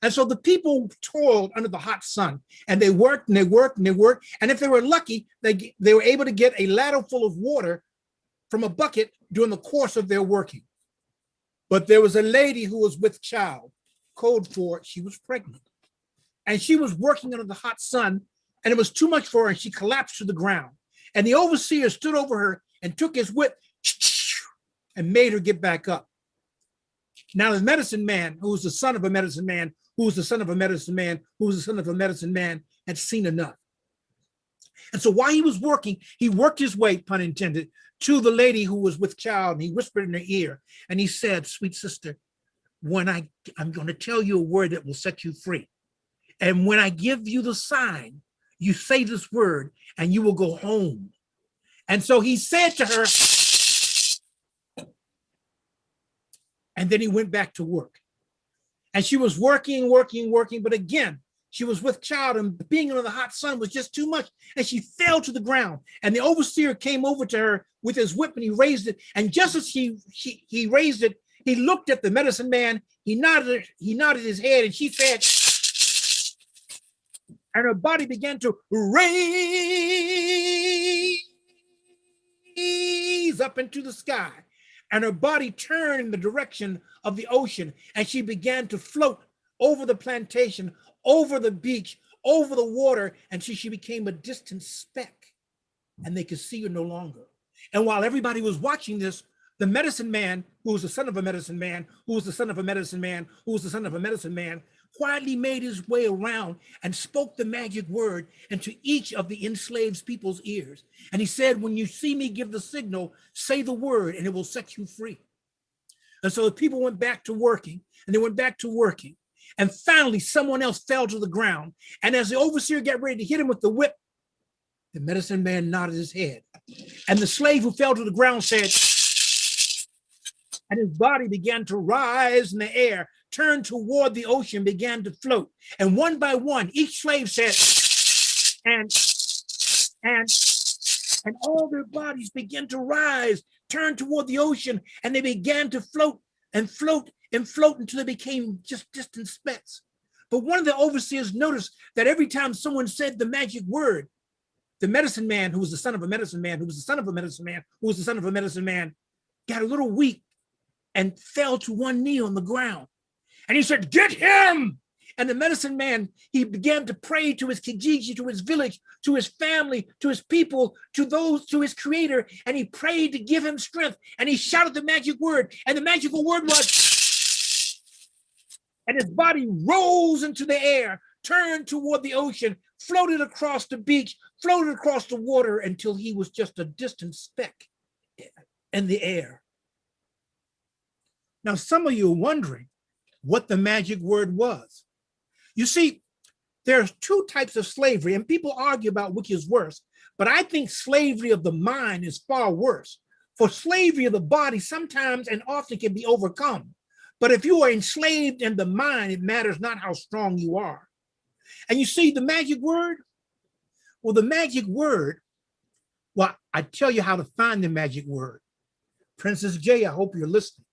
And so the people toiled under the hot sun, and they worked and they worked and they worked. And if they were lucky, they were able to get a ladle full of water from a bucket during the course of their working. But there was a lady who was with child, code for she was pregnant. And she was working under the hot sun, and it was too much for her, and she collapsed to the ground. And the overseer stood over her and took his whip and made her get back up. Now the medicine man, who was the son of a medicine man, who was the son of a medicine man, who was the son of a medicine man, had seen enough. And so while he was working, he worked his way, pun intended, to the lady who was with child, and he whispered in her ear, and he said, "Sweet sister, when I'm going to tell you a word that will set you free. And when I give you the sign, you say this word and you will go home." And so he said to her, and then he went back to work. And she was working, but again, she was with child, and being under the hot sun was just too much. And she fell to the ground. And the overseer came over to her with his whip, and he raised it. And just as he raised it, he looked at the medicine man. He nodded his head, and she said, and her body began to raise up into the sky. And her body turned in the direction of the ocean, and she began to float over the plantation, over the beach, over the water, until she became a distant speck and they could see her no longer. And while everybody was watching this, the medicine man, who was the son of a medicine man, who was the son of a medicine man, who was the son of a medicine man, quietly made his way around and spoke the magic word into each of the enslaved people's ears. And he said, when you see me give the signal, say the word and it will set you free. And so the people went back to working, and they went back to working. And finally, someone else fell to the ground. And as the overseer got ready to hit him with the whip, the medicine man nodded his head. And the slave who fell to the ground said, and his body began to rise in the air, turned toward the ocean, began to float. And one by one, each slave said, and all their bodies began to rise, turn toward the ocean, and they began to float and float and float until they became just distant specks. But one of the overseers noticed that every time someone said the magic word, the medicine man, who was the son of a medicine man, who was the son of a medicine man, who was the son of a medicine man, got a little weak and fell to one knee on the ground. And he said, get him! And the medicine man, he began to pray to his Kijiji, to his village, to his family, to his people, to those, to his creator. And he prayed to give him strength. And he shouted the magic word. And the magical word was, and his body rose into the air, turned toward the ocean, floated across the beach, floated across the water until he was just a distant speck in the air. Now, some of you are wondering what the magic word was. You see, there's two types of slavery, and people argue about which is worse, but I think slavery of the mind is far worse. For slavery of the body sometimes and often can be overcome. But if you are enslaved in the mind, it matters not how strong you are. And you see the magic word? Well, the magic word, well, I tell you how to find the magic word. Princess J, I hope you're listening.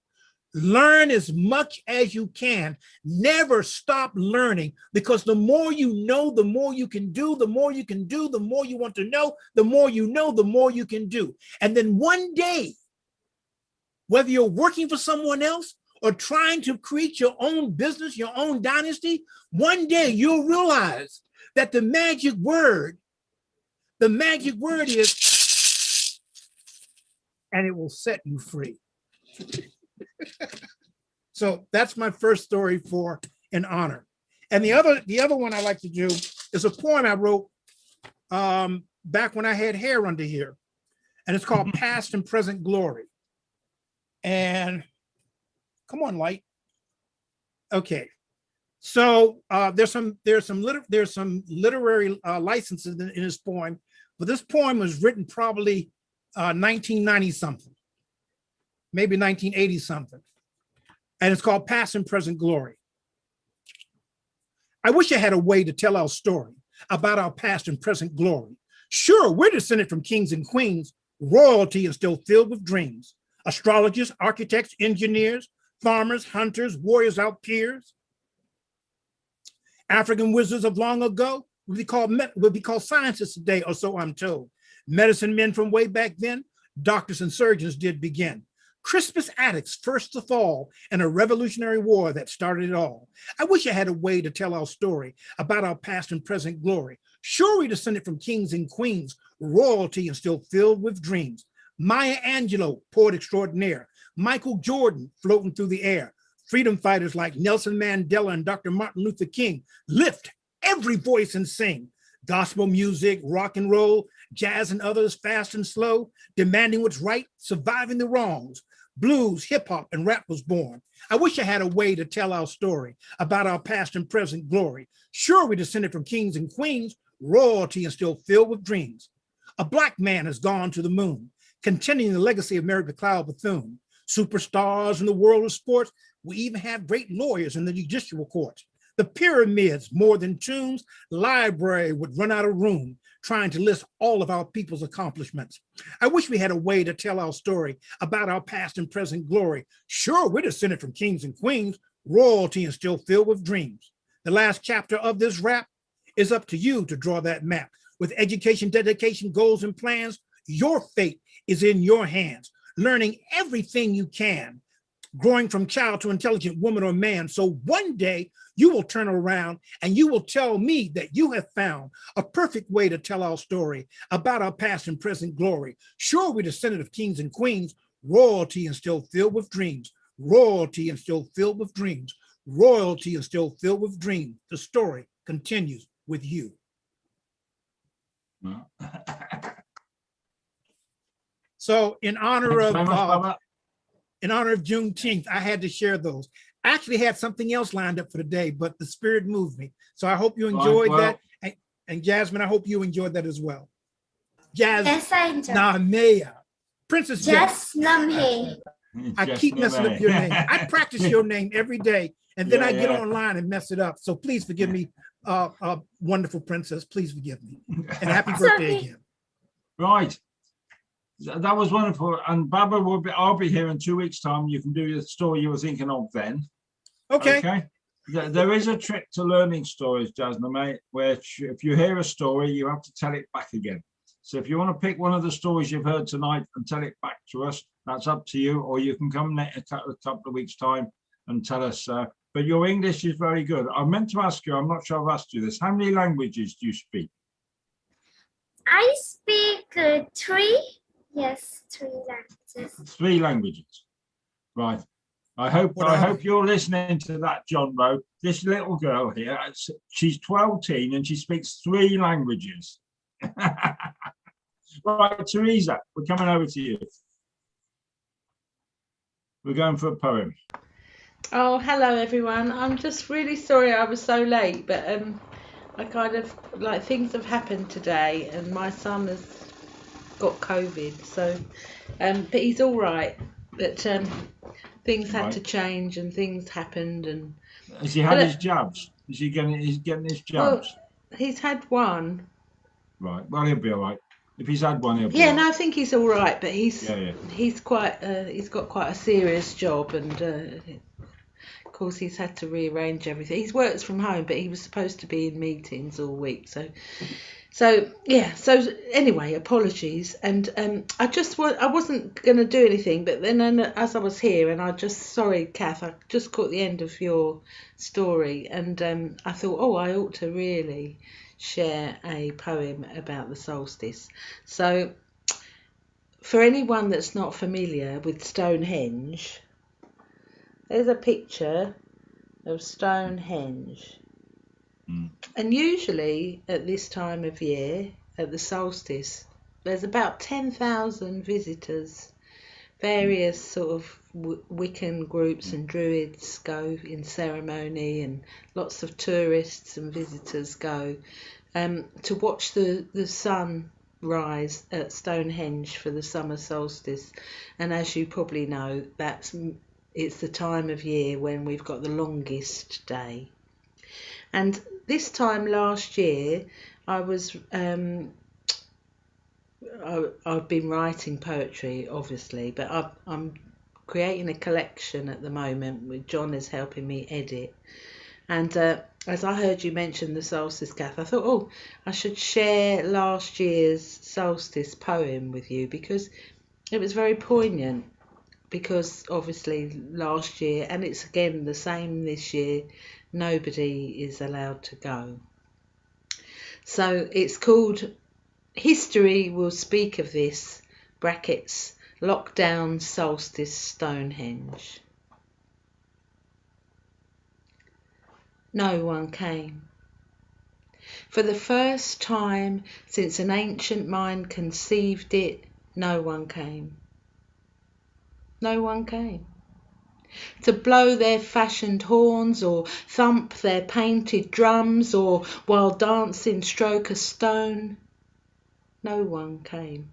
Learn as much as you can. Never stop learning, because the more you know, the more you can do, the more you can do, the more you want to know, the more you know, the more you can do. And then one day, whether you're working for someone else or trying to create your own business, your own dynasty, one day you'll realize that the magic word is, and it will set you free. So that's my first story for an honor. And the other one I like to do is a poem I wrote back when I had hair under here. And it's called Past and Present Glory. And come on, light. Okay. So there's some literary licenses in this poem, but this poem was written probably 1990 something. Maybe 1980 something. And it's called Past and Present Glory. I wish I had a way to tell our story about our past and present glory. Sure, we're descended from kings and queens, royalty is still filled with dreams. Astrologers, architects, engineers, farmers, hunters, warriors, out peers. African wizards of long ago would be called scientists today, or so I'm told. Medicine men from way back then, doctors and surgeons did begin. Crispus Attucks first to fall in a revolutionary war that started it all. I wish I had a way to tell our story about our past and present glory. Sure, we descended from kings and queens, royalty and still filled with dreams. Maya Angelou, poet extraordinaire. Michael Jordan, floating through the air. Freedom fighters like Nelson Mandela and Dr. Martin Luther King lift every voice and sing. Gospel music, rock and roll, jazz and others, fast and slow, demanding what's right, surviving the wrongs. Blues, hip hop, and rap was born. I wish I had a way to tell our story about our past and present glory. Sure, we descended from kings and queens, royalty and still filled with dreams. A Black man has gone to the moon, continuing the legacy of Mary McLeod Bethune. Superstars in the world of sports, we even have great lawyers in the judicial courts. The pyramids, more than tombs, library would run out of room trying to list all of our people's accomplishments. I wish we had a way to tell our story about our past and present glory. Sure, we're descended from kings and queens, royalty and still filled with dreams. The last chapter of this rap is up to you to draw that map. With education, dedication, goals, and plans, your fate is in your hands. Learning everything you can, growing from child to intelligent woman or man, so one day you will turn around and you will tell me that you have found a perfect way to tell our story about our past and present glory. Sure, we're descended of kings and queens, royalty and still filled with dreams, royalty and still filled with dreams, royalty and still filled with dreams. The story continues with you. So in honor Thanks very much, of Baba. Juneteenth, I had to share those. I actually had something else lined up for today, but the spirit moved me. So I hope you enjoyed that. And Jasmine, I hope you enjoyed that as well. Jasmine, Yes, I enjoy. Namea, Princess Jess. Jasnamhe. I Just keep messing up your name. I practice your name every day, and then Yeah, I get yeah. online and mess it up. So please forgive me, wonderful princess. Please forgive me. And happy It's birthday okay. again. Right. That was wonderful. And Baba will be, I'll be here in 2 weeks' time. You can do the story you were thinking of then. Okay. There is a trick to learning stories, Jasmine, mate, where if you hear a story, you have to tell it back again. So if you want to pick one of the stories you've heard tonight and tell it back to us, that's up to you. Or you can come next a couple of weeks' time and tell us. But your English is very good. I meant to ask you, I'm not sure I've asked you this. How many languages do you speak? I speak 3. Yes, 3 languages. 3 languages. Right. I hope you're listening to that, John Rowe. This little girl here, she's 12 and she speaks 3 languages. Right, Teresa, we're coming over to you. We're going for a poem. Oh, hello everyone. I'm just really sorry I was so late, but I kind of like things have happened today, and my son has got COVID, so but he's all right. But things had to change, and things happened, and Has he had his jabs? Is he getting his well, jabs? he's had one. Right. Well, he'll be all right. If he's had one, he'll be Yeah, all no, right. I think he's all right, but he's Yeah. he's quite he's got quite a serious job, and of course he's had to rearrange everything. He's works from home, but he was supposed to be in meetings all week, so yeah. So anyway, apologies, and I wasn't going to do anything, but then as I was here, and sorry, Kath, I just caught the end of your story, and I thought, oh, I ought to really share a poem about the solstice. So for anyone that's not familiar with Stonehenge, there's a picture of Stonehenge. And usually at this time of year, at the solstice, there's about 10,000 visitors. Various sort of Wiccan groups and druids go in ceremony, and lots of tourists and visitors go to watch the sun rise at Stonehenge for the summer solstice. And as you probably know, it's the time of year when we've got the longest day. And this time last year, I was I've been writing poetry, obviously, but I'm creating a collection at the moment, with John is helping me edit. And as I heard you mention the solstice, Kath, I thought, oh, I should share last year's solstice poem with you, because it was very poignant. Because obviously last year, and it's again the same this year, nobody is allowed to go. So it's called History Will Speak of This, brackets, Lockdown Solstice Stonehenge. No one came. For the first time since an ancient mind conceived it, no one came. No one came. To blow their fashioned horns, or thump their painted drums, or while dancing stroke a stone. No one came.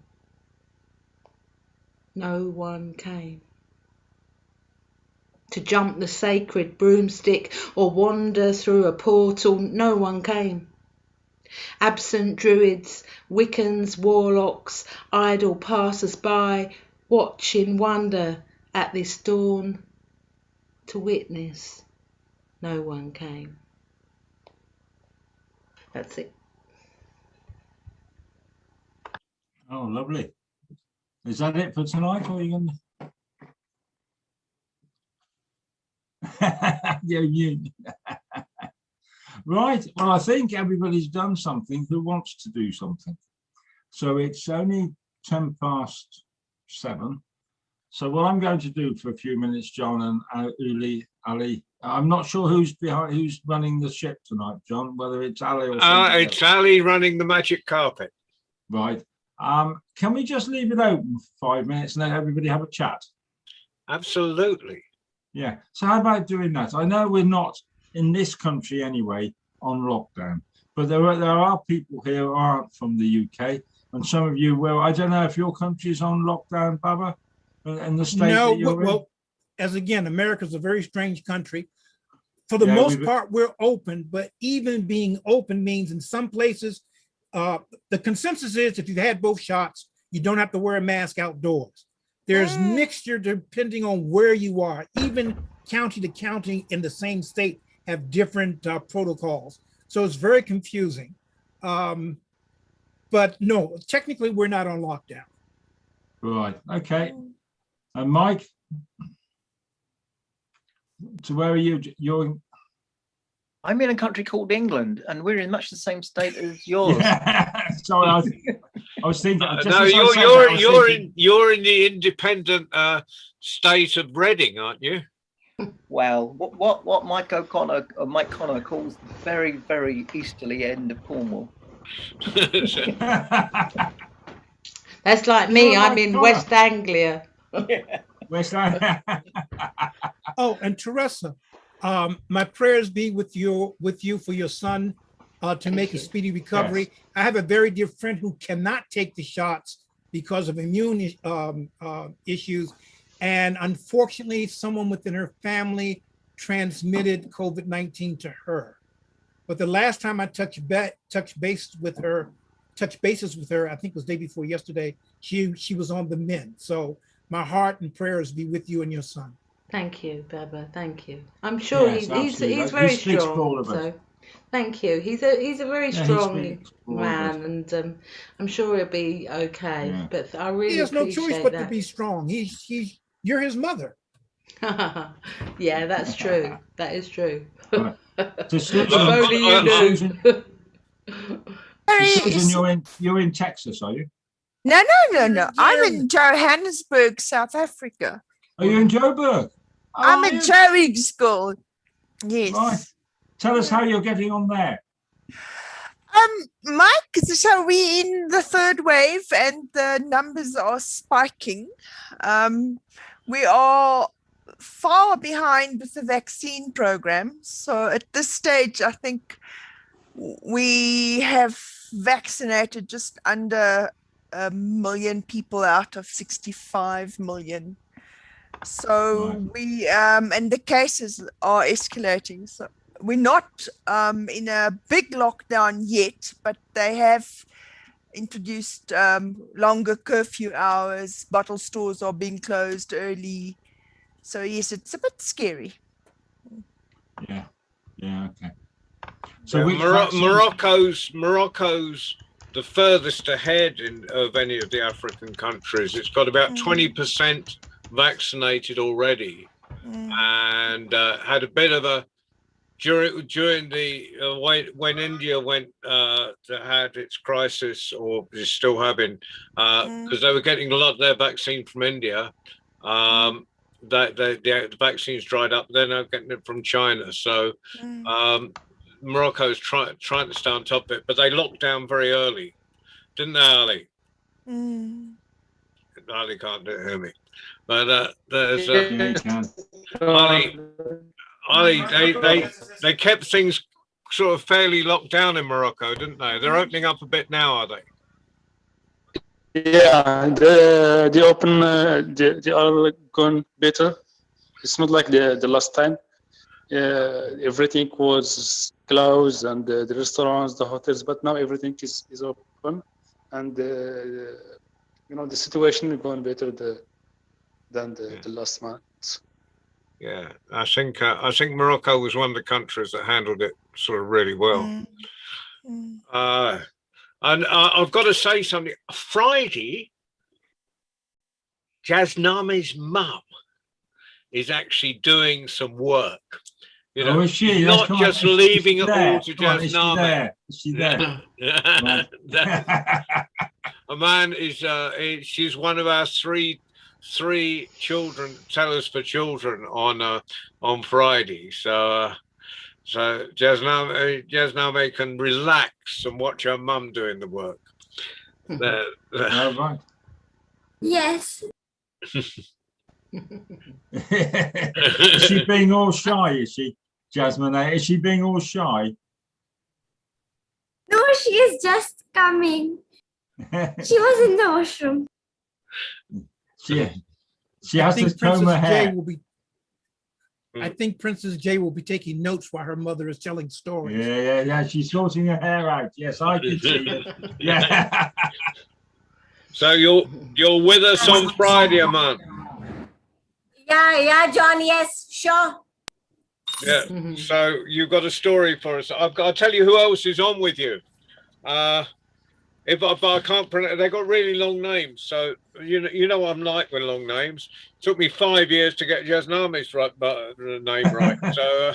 No one came. To jump the sacred broomstick or wander through a portal, no one came. Absent druids, Wiccans, warlocks, idle passers-by, watch in wonder at this dawn. To witness, no one came. That's it. Oh, lovely. Is that it for tonight, or are you going to... Yeah, you. Right. Well, I think everybody's done something who wants to do something. So it's only 7:10. So what I'm going to do for a few minutes, John and Ali, I'm not sure who's running the ship tonight, John, whether it's Ali or somebody It's else. Ali running the magic carpet. Right. Can we just leave it open for 5 minutes and let everybody have a chat? Absolutely. Yeah. So how about doing that? I know we're not in this country anyway on lockdown, but there are people here who aren't from the UK, and some of you will. I don't know if your country's on lockdown, Baba, and the state No, that you're in. well, as again, America's a very strange country. For the Yeah, most we've- part, we're open, but even being open means in some places, the consensus is if you've had both shots, you don't have to wear a mask outdoors. There's mixture depending on where you are. Even county to county in the same state have different protocols. So it's very confusing. But no, technically we're not on lockdown. Right. Okay. And Mike, so where are you? You're I'm in a country called England, and we're in much the same state as yours. yeah. Sorry, I was thinking. just No, as I said that, I was thinking- you're in the independent state of Reading, aren't you? Well, what Mike Connor calls the very, very easterly end of Cornwall. That's like me. You're I'm like in Connor. West Anglia. Where's that? Oh, and Teresa, my prayers be with you for your son to make a you. speedy recovery. I have a very dear friend who cannot take the shots because of immune issues. And unfortunately, someone within her family transmitted COVID-19 to her. But the last time I touched bases with her, I think it was day before yesterday, she was on the mend. So my heart and prayers be with you and your son. Thank you, Baba. Thank you. I'm sure Yes, he's absolutely. he's He very speaks for all strong. of us. So thank you. He's a very Yeah, he strong speaks for all of us. man, and I'm sure he'll be okay. Yeah. But I really He has no choice appreciate but to that. be strong. You're his mother. Yeah, that's true. That is true. Right. So If Susan, only you knew. Susan, Sorry, Susan, you're in Texas, are you? no. I'm in Johannesburg, South Africa. Are you in Joburg? I'm Are at you? Joey School. Yes. Right. Tell us how you're getting on there. Mike, so we're in the third wave and the numbers are spiking. We are far behind with the vaccine program. So at this stage, I think we have vaccinated just under 1 million people out of 65 million. So Right. we and the cases are escalating. So we're not in a big lockdown yet, but they have introduced longer curfew hours. Bottle stores are being closed early. So yes, it's a bit scary. Yeah. Okay. So Yeah, which vaccines- Morocco's the furthest ahead of any of the African countries. It's got about 20% vaccinated already, and had a bit of a during the when India went had its crisis, or is still having, because they were getting a lot of their vaccine from India. That the vaccines dried up. They're now getting it from China. So Morocco's trying to stay on top of it, but they locked down very early, didn't they, Ali? Ali can't hear me, but there's Yeah, you can. Ali. They kept things sort of fairly locked down in Morocco, didn't they? They're opening up a bit now, are they? Yeah, they open. They are going better. It's not like the last time. Everything was closed, and the restaurants, the hotels, but now everything is open, and the situation is going better than the last month. Yeah, I think Morocco was one of the countries that handled it sort of really well. And I've got to say something. Friday, Jasname's mum is actually doing some work You Oh, know, is she? he's That's not come on, just is she leaving it there? all to Come on, is she Jasname. there? Is she there? Right. A man is she's one of our three children tellers for children on Friday. So Jasname can relax and watch her mum doing the work. Oh, right. Yes. Is she being all shy? Is she, Jasmine? Is she being all shy? No, she is just coming. She was in the washroom. She I has to think comb her Princess Jay hair. will be. I think Princess Jay will be taking notes while her mother is telling stories. Yeah. She's sorting her hair out. Yes, I can see it. Yeah. So you're with us on Friday, man. Yeah, John. Yes, sure. Yeah. So you've got a story for us. I'll tell you who else is on with you. But I can't pronounce. They got really long names, so you know what I'm like with long names. It took me 5 years to get Jasname's name right. So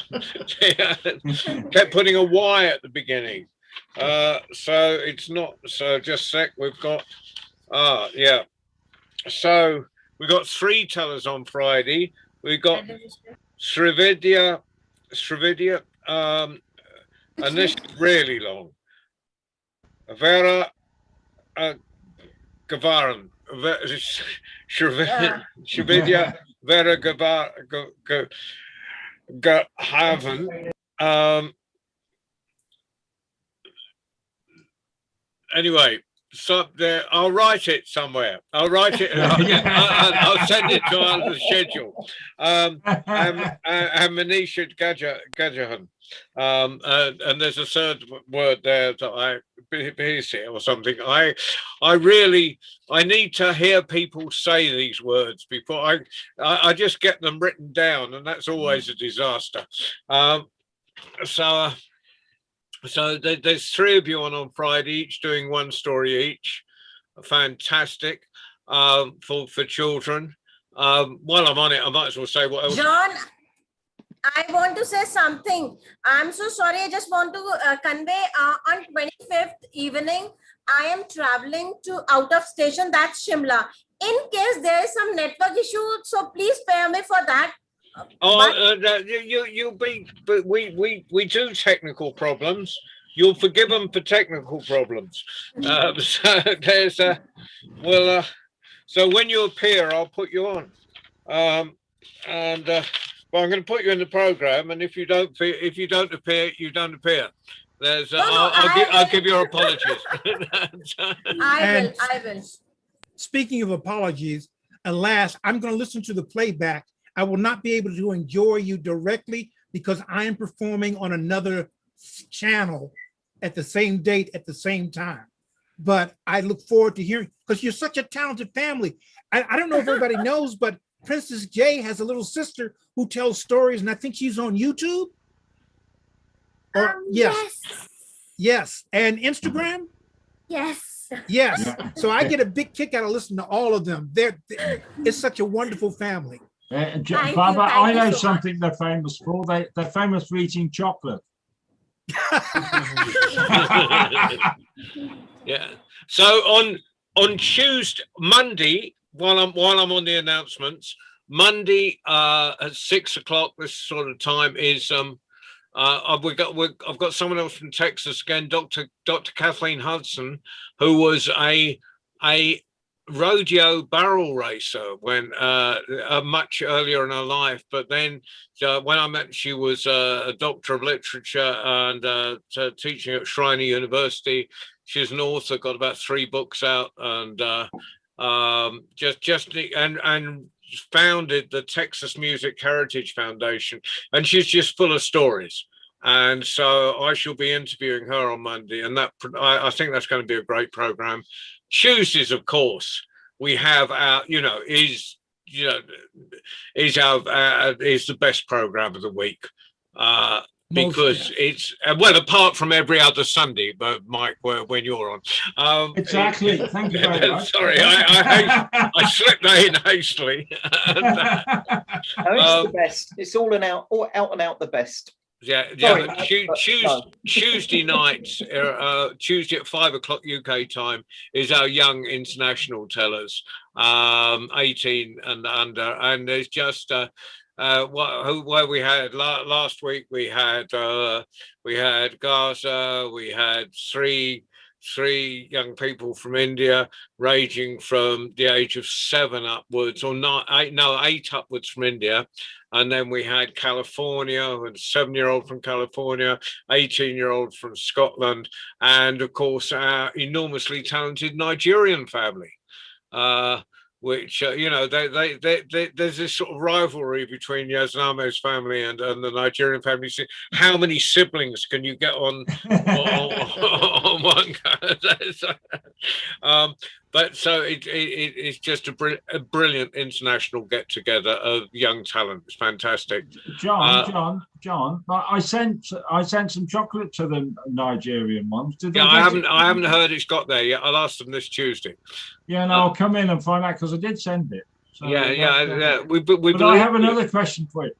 kept putting a Y at the beginning. So it's not. So just a sec. We've got. Yeah. So we got 3 tellers on Friday. We got Srividya, and this is really long. Vera Gavaran, Srividya Vera Gahavan. Anyway, so there, I'll write it somewhere. I'll write it. I'll send it to the schedule. And Manisha Gajahan. And there's a third word there that I or something. I need to hear people say these words before I just get them written down, and that's always a disaster. So there's 3 of you on Friday, each doing 1 story each. Fantastic for children. While I'm on it, I might as well say what else. John, I want to say something. I'm so sorry. I just want to convey on 25th evening, I am traveling to out of station. That's Shimla. In case there is some network issue, so please spare me for that. You'll be, but we do technical problems. You'll forgive them for technical problems. So there's so when you appear, I'll put you on. Well, I'm going to put you in the program, and if you don't appear, you don't appear. There's I'll give your apologies. I will. Speaking of apologies, alas, I'm going to listen to the playback. I will not be able to enjoy you directly because I am performing on another channel at the same date at the same time. But I look forward to hearing, because you're such a talented family. I don't know if everybody knows, but Princess Jay has a little sister who tells stories, and I think she's on YouTube. Or yes, and Instagram. Yes. Yes. So I get a big kick out of listening to all of them. It's such a wonderful family. Barbara, I know something they're famous for. They're famous for eating chocolate. Yeah. So on Tuesday, Monday, while I'm on the announcements, Monday at 6 o'clock, this sort of time is I've got someone else from Texas again, Dr. Kathleen Hudson, who was a rodeo barrel racer when much earlier in her life, but then when I met, she was a doctor of literature and teaching at Schreiner University. She's an author, got about 3 books out, and and founded the Texas Music Heritage Foundation, and she's just full of stories. And so I shall be interviewing her on Monday, and that I think that's going to be a great program. Tuesdays, of course, we have our, is the best program of the week, because it's well, apart from every other Sunday, but Mike, when you're on. Exactly. Thank you very much. Sorry, I slipped that in hastily. it's the best. It's all out and out the best. Yeah, Sorry, but no. Tuesday nights, Tuesday at 5 o'clock UK time is our young international tellers, 18 and under, and there's just where we had last week we had Gaza, we had three young people from India, ranging from the age of 7 upwards, or 8 upwards from India. And then we had California, a 7-year-old from California, 18-year-old from Scotland, and of course our enormously talented Nigerian family, which there's this sort of rivalry between Yazname's family and the Nigerian family. So how many siblings can you get on one go? But so it's just a brilliant international get together of young talent. It's fantastic. John. I sent some chocolate to the Nigerian ones. Did they Yeah, get I haven't heard it's got there yet. I'll ask them this Tuesday. Yeah, no, I'll come in and find out because I did send it. So Yeah. We but I have another question for you.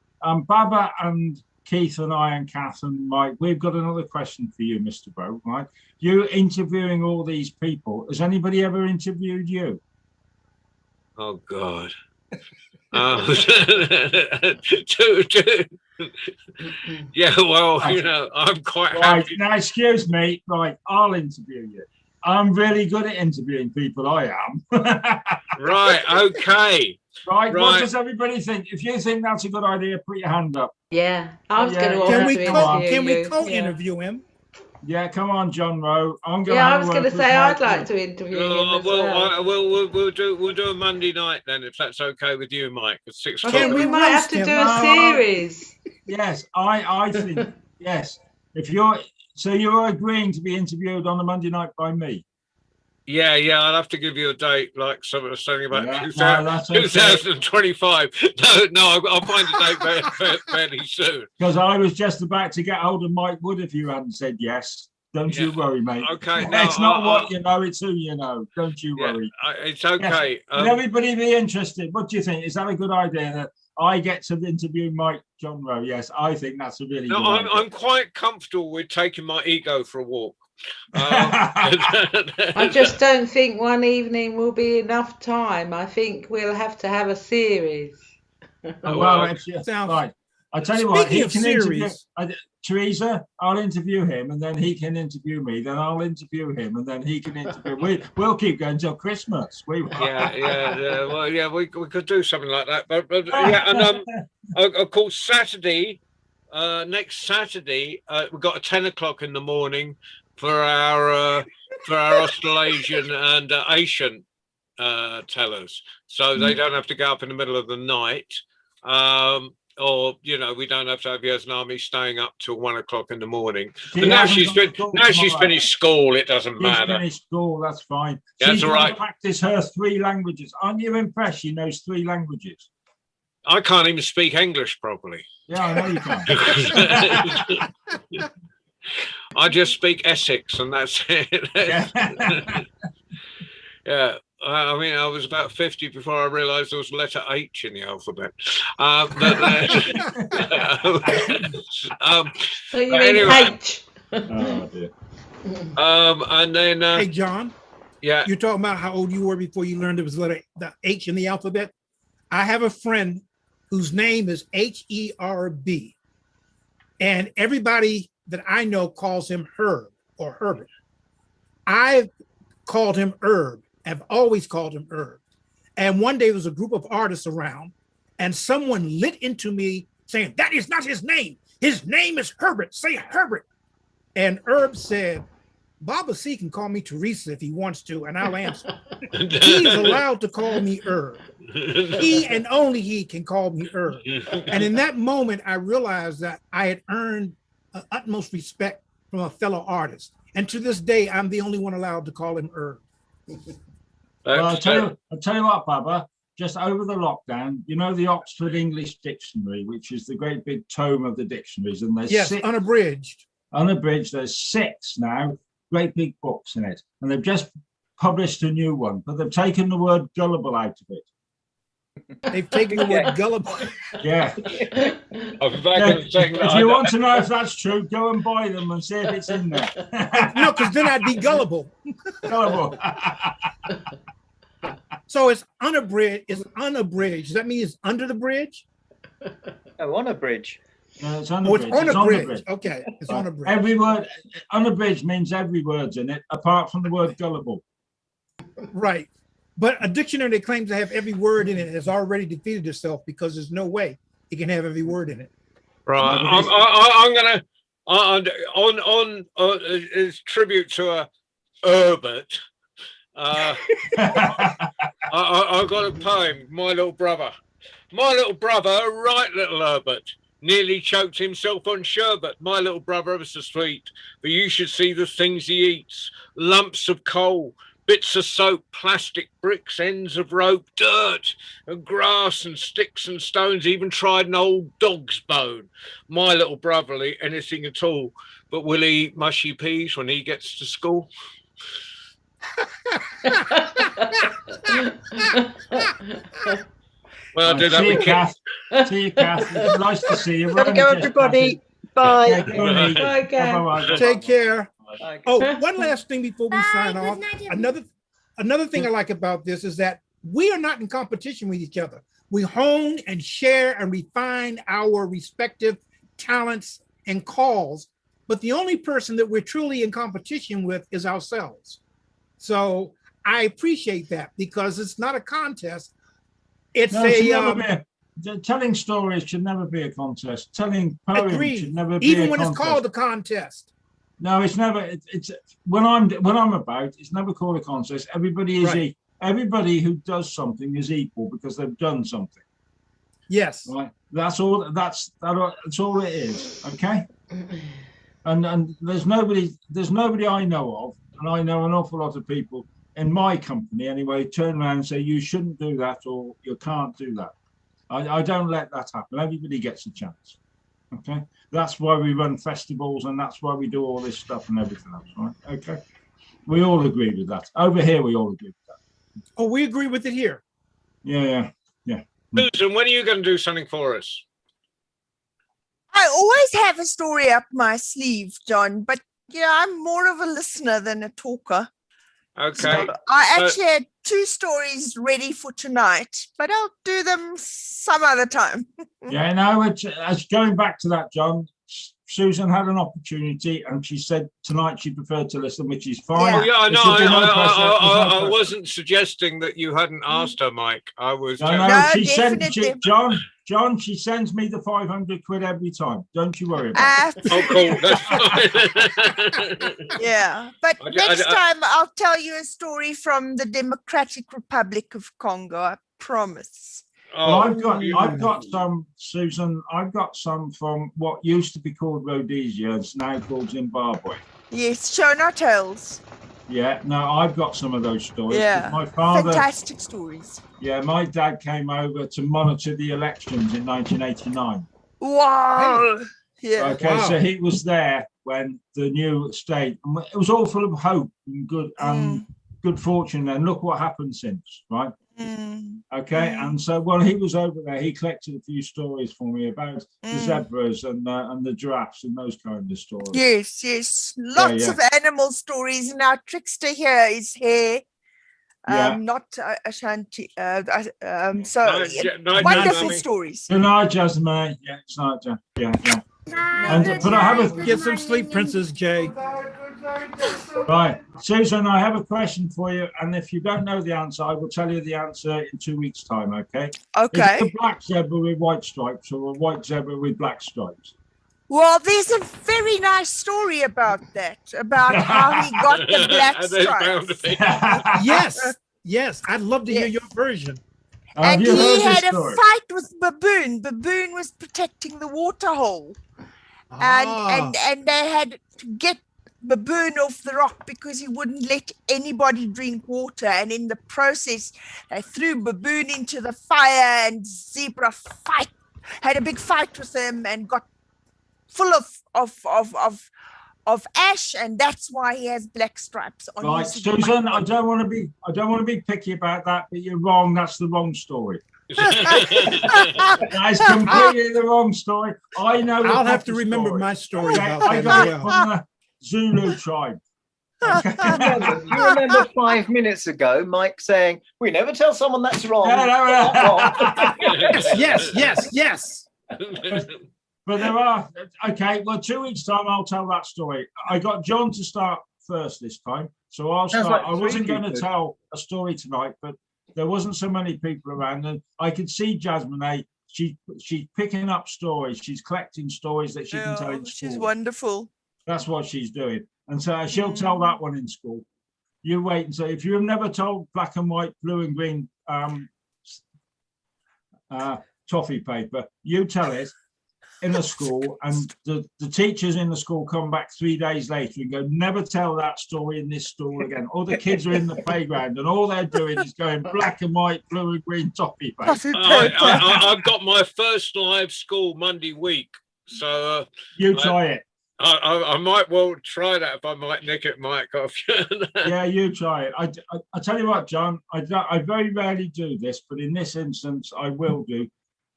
Baba and Keith and I and Kath and Mike, we've got another question for you, Mr. Bow, right? You interviewing all these people. Has anybody ever interviewed you? Oh, God. Yeah, well, I'm quite Right, happy. now excuse me, right, I'll interview you. I'm really good at interviewing people, I am. Right, okay. Right, what Right. does everybody think? If you think that's a good idea, put your hand up. Yeah, I was going to Yeah, offer can to we interview Can we you. co-interview him? Yeah, come on, John Rowe. I'm gonna Yeah, I have a was word going to with say Mike I'd like Wood. to interview him as well. We'll do a Monday night then, if that's okay with you, Mike. At 6 I o'clock. think we might have to roast do him? a series. Yes, I think yes. If you're agreeing to be interviewed on a Monday night by me. Yeah, I'll have to give you a date, like someone was saying about Yeah, 2000, no, that's okay. 2025. No, I'll find a date fairly soon. Because I was just about to get hold of Mike Wood if you hadn't said yes. Don't you worry, mate. Okay, no, It's not what you know, it's who you know. Don't you worry. It's okay. Would everybody be interested? What do you think? Is that a good idea that I get to interview Mike John Rowe? Yes, I think that's a really good idea. I'm quite comfortable with taking my ego for a walk. I just don't think one evening will be enough time. I think we'll have to have a series. Sounds right. I tell you what, he Speaking of can interview series, Teresa. I'll interview him, and then he can interview me. Then I'll interview him, and then he can interview. We'll keep going till Christmas. We Yeah. Well, yeah, we could do something like that. But yeah, and of course Saturday, next Saturday, we've got a 10 o'clock in the morning for our Australasian and Asian tellers, so they don't have to go up in the middle of the night. Or we don't have to have Yaznami staying up till 1 o'clock in the morning. But now she's finished school, it doesn't matter. Finished school, that's fine. That's She's all gonna right. practice her 3 languages. Aren't you impressed? She knows 3 languages. I can't even speak English properly. Yeah, I know you can. I just speak Essex, and that's it. Yeah. I mean, I was about 50 before I realised there was a letter H in the alphabet. So you mean anyway. H? Oh, dear. And then hey, John, yeah, you're talking about how old you were before you learned there was the H in the alphabet. I have a friend whose name is Herb, and everybody that I know calls him Herb or Herbert. I've called him Herb. I've always called him Herb. And one day there was a group of artists around, and someone lit into me saying, "That is not his name. His name is Herbert. Say Herbert." And Herb said, "Baba C can call me Teresa if he wants to, and I'll answer." He's allowed to call me Herb. He and only he can call me Herb. And in that moment, I realized that I had earned utmost respect from a fellow artist. And to this day, I'm the only one allowed to call him Herb. Well, I'll tell you what, Baba, just over the lockdown, you know the Oxford English Dictionary, which is the great big tome of the dictionaries, and there's Yes, 6 unabridged. unabridged, there's 6 now, great big books in it. And they've just published a new one, but they've taken the word gullible out of it. They've taken the word gullible. Yeah. I'll be back in a second. If you want to know if that's true, go and buy them and see if it's in there. No, because then I'd be gullible. Gullible. So it's unabridged. It's unabridged. Does that mean it's under the bridge? Oh, on a bridge. No, it's on Oh, the it's bridge. on It's a on the bridge. bridge. Okay, it's on a bridge. Every word, unabridged means every word's in it, apart from the word gullible. Right. But a dictionary that claims to have every word in it has already defeated itself because there's no way it can have every word in it. Right, I'm gonna on as tribute to Herbert. I've got a poem. My little brother, a right little Herbert, nearly choked himself on sherbet. My little brother was so sweet, but you should see the things he eats: lumps of coal, bits of soap, plastic bricks, ends of rope, dirt and grass and sticks and stones, even tried an old dog's bone. My little brother will eat anything at all, but will he eat mushy peas when he gets to school? Well, I did that See you, with Kath. See you, Kath. It's nice to see you. There you go, everybody. Bye. Yeah, go on, Edith. Bye, Kath. Bye-bye. Take care. Bye. Oh, one last thing before we Bye. sign Good off. night, everyone. Another thing I like about this is that we are not in competition with each other. We hone and share and refine our respective talents and calls, but the only person that we're truly in competition with is ourselves. So I appreciate that because it's not a contest. It's No, it should a never be telling stories should never be a contest. Telling poems agreed. should never be Even a when contest. it's called a contest. No, it's never. It's when I'm about. It's never called a contest. Everybody is Right. everybody who does something is equal because they've done something. Yes. Right. That's all. That's all it is. Okay. And there's nobody I know of, and I know an awful lot of people in my company anyway, turn around and say you shouldn't do that or you can't do that. I don't let that happen. Everybody gets a chance. Okay. That's why we run festivals and that's why we do all this stuff and everything else, right? Okay. We all agree with that. Over here, we all agree with that. Oh, we agree with it here. Yeah. Susan, when are you going to do something for us? I always have a story up my sleeve, John, but I'm more of a listener than a talker. Okay. So I actually had 2 stories ready for tonight, but I'll do them some other time. Yeah, no, it's going back to that, John. Susan had an opportunity and she said tonight she preferred to listen, which is fine. Oh, yeah, I There know. should be no pressure, there's no I pressure. wasn't suggesting that you hadn't asked her, Mike. I was. No, just- no, she sent definitely. John, she sends me the 500 quid every time. Don't you worry about it. Oh, cool. That's fine. Yeah, but I- next time I'll tell you a story from the Democratic Republic of Congo, I promise. Well, Oh, I've got some, Susan, I've got some from what used to be called Rhodesia, it's now called Zimbabwe. Yes, show no tales. Yeah, no, I've got some of those stories. Yeah, My father, fantastic stories. yeah, my dad came over to monitor the elections in 1989. Wow. Yeah. Okay, Wow. so he was there when the new state, it was all full of hope and good fortune. And look what happened since, right? Okay, and so while he was over there, he collected a few stories for me about the zebras and the giraffes and those kind of stories. Yes. Lots yeah. of animal stories. And our trickster here is Hare, Yeah. not Ashanti. So Night, wonderful Mummy. stories. Good night, Jasmine. Yeah, it's night, yeah. And, Good but I have night, a good Get some night, sleep, Mimi. Princess Jay. right, Susan. I have a question for you, and if you don't know the answer, I will tell you the answer in 2 weeks' time. Okay? Is Okay. it a black zebra with white stripes or a white zebra with black stripes? Well, there's a very nice story about that, about how he got the black There's bound to stripes. be. Yes, I'd love to hear your version. Have And you heard he this had a story? fight with Baboon. Baboon was protecting the water hole. And they had to get Baboon off the rock because he wouldn't let anybody drink water. And in the process, they threw Baboon into the fire, and Zebra had a big fight with him and got full of ash, and that's why he has black stripes on Right, his Susan. I don't want to be picky about that, but you're wrong. That's the wrong story. That's completely the wrong story. I know. the I'll have to proper remember story. my story Okay, about I that got as it well. from the Zulu tribe. Okay. You remember 5 minutes ago, Mike saying, "We never tell someone that's wrong." No, no, no. Not wrong. Yes. But there are, okay, well, 2 weeks' time, I'll tell that story. I got John to start first this time. So I'll Sounds start. like I wasn't three going to people. tell a story tonight, but there wasn't so many people around. And I could see Jasmine, she's picking up stories. She's collecting stories that she can tell in She's school. wonderful. That's what she's doing. And so she'll tell that one in school. You wait and see. If you've never told black and white, blue and green toffee paper, you tell it in a school, and the teachers in the school come back 3 days later and go, never tell that story in this school again. All the kids are in the playground and all they're doing is going black and white, blue and green toffee paper. Toffee paper. I've got my first live school Monday week, so You try it. I might well try that if I might nick it, Mike, off you. Yeah, you try it. I tell you what, John, I very rarely do this, but in this instance, I will do,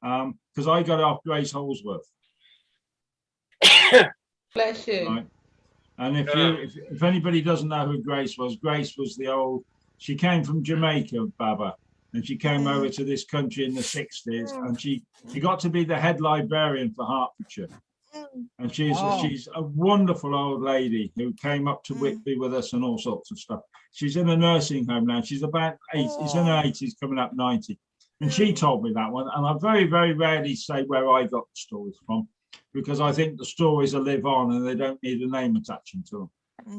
because I got it off Grace Holsworth. Bless you. Right. And Yeah. if anybody doesn't know who Grace was the old, she came from Jamaica, Baba, and she came over to this country in the 60s, and she got to be the head librarian for Hertfordshire. And she's a wonderful old lady who came up to Whitby with us and all sorts of stuff. She's in a nursing home now. She's about 80, she's in her 80s, coming up 90. And she told me that one. And I very, very rarely say where I got the stories from, because I think the stories will live on and they don't need a name attaching to them.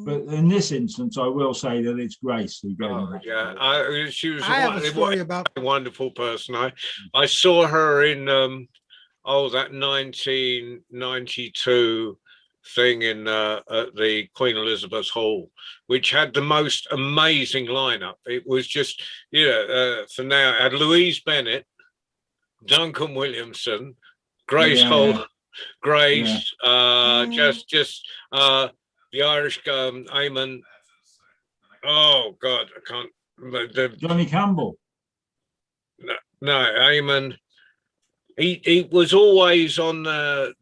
But in this instance, I will say that it's Grace who gave me that. Yeah, she was I have a story about a wonderful person. I saw her in that 1992 thing in at the Queen Elizabeth Hall, which had the most amazing lineup. It was just, for now, it had Louise Bennett, Duncan Williamson, Grace Hall, Grace, the Irish Eamon. Oh God, I can't remember. Johnny Campbell. No, Eamon. He was always on the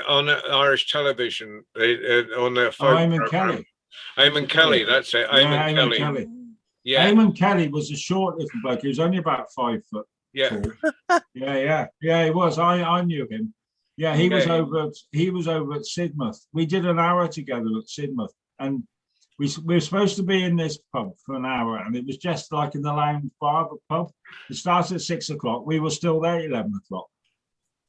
on Irish television on their phone. Eamon Kelly. Eamon Kelly, that's it. Eamon Kelly. Yeah. Eamon Kelly was a short little bloke. He was only about 5 foot. Yeah. Tall. Yeah, he was. I knew him. Yeah, he was over at Sidmouth. We did an hour together at Sidmouth, and we were supposed to be in this pub for an hour, and it was just like in the lounge bar, the pub. It started at 6 o'clock. We were still there at 11 o'clock.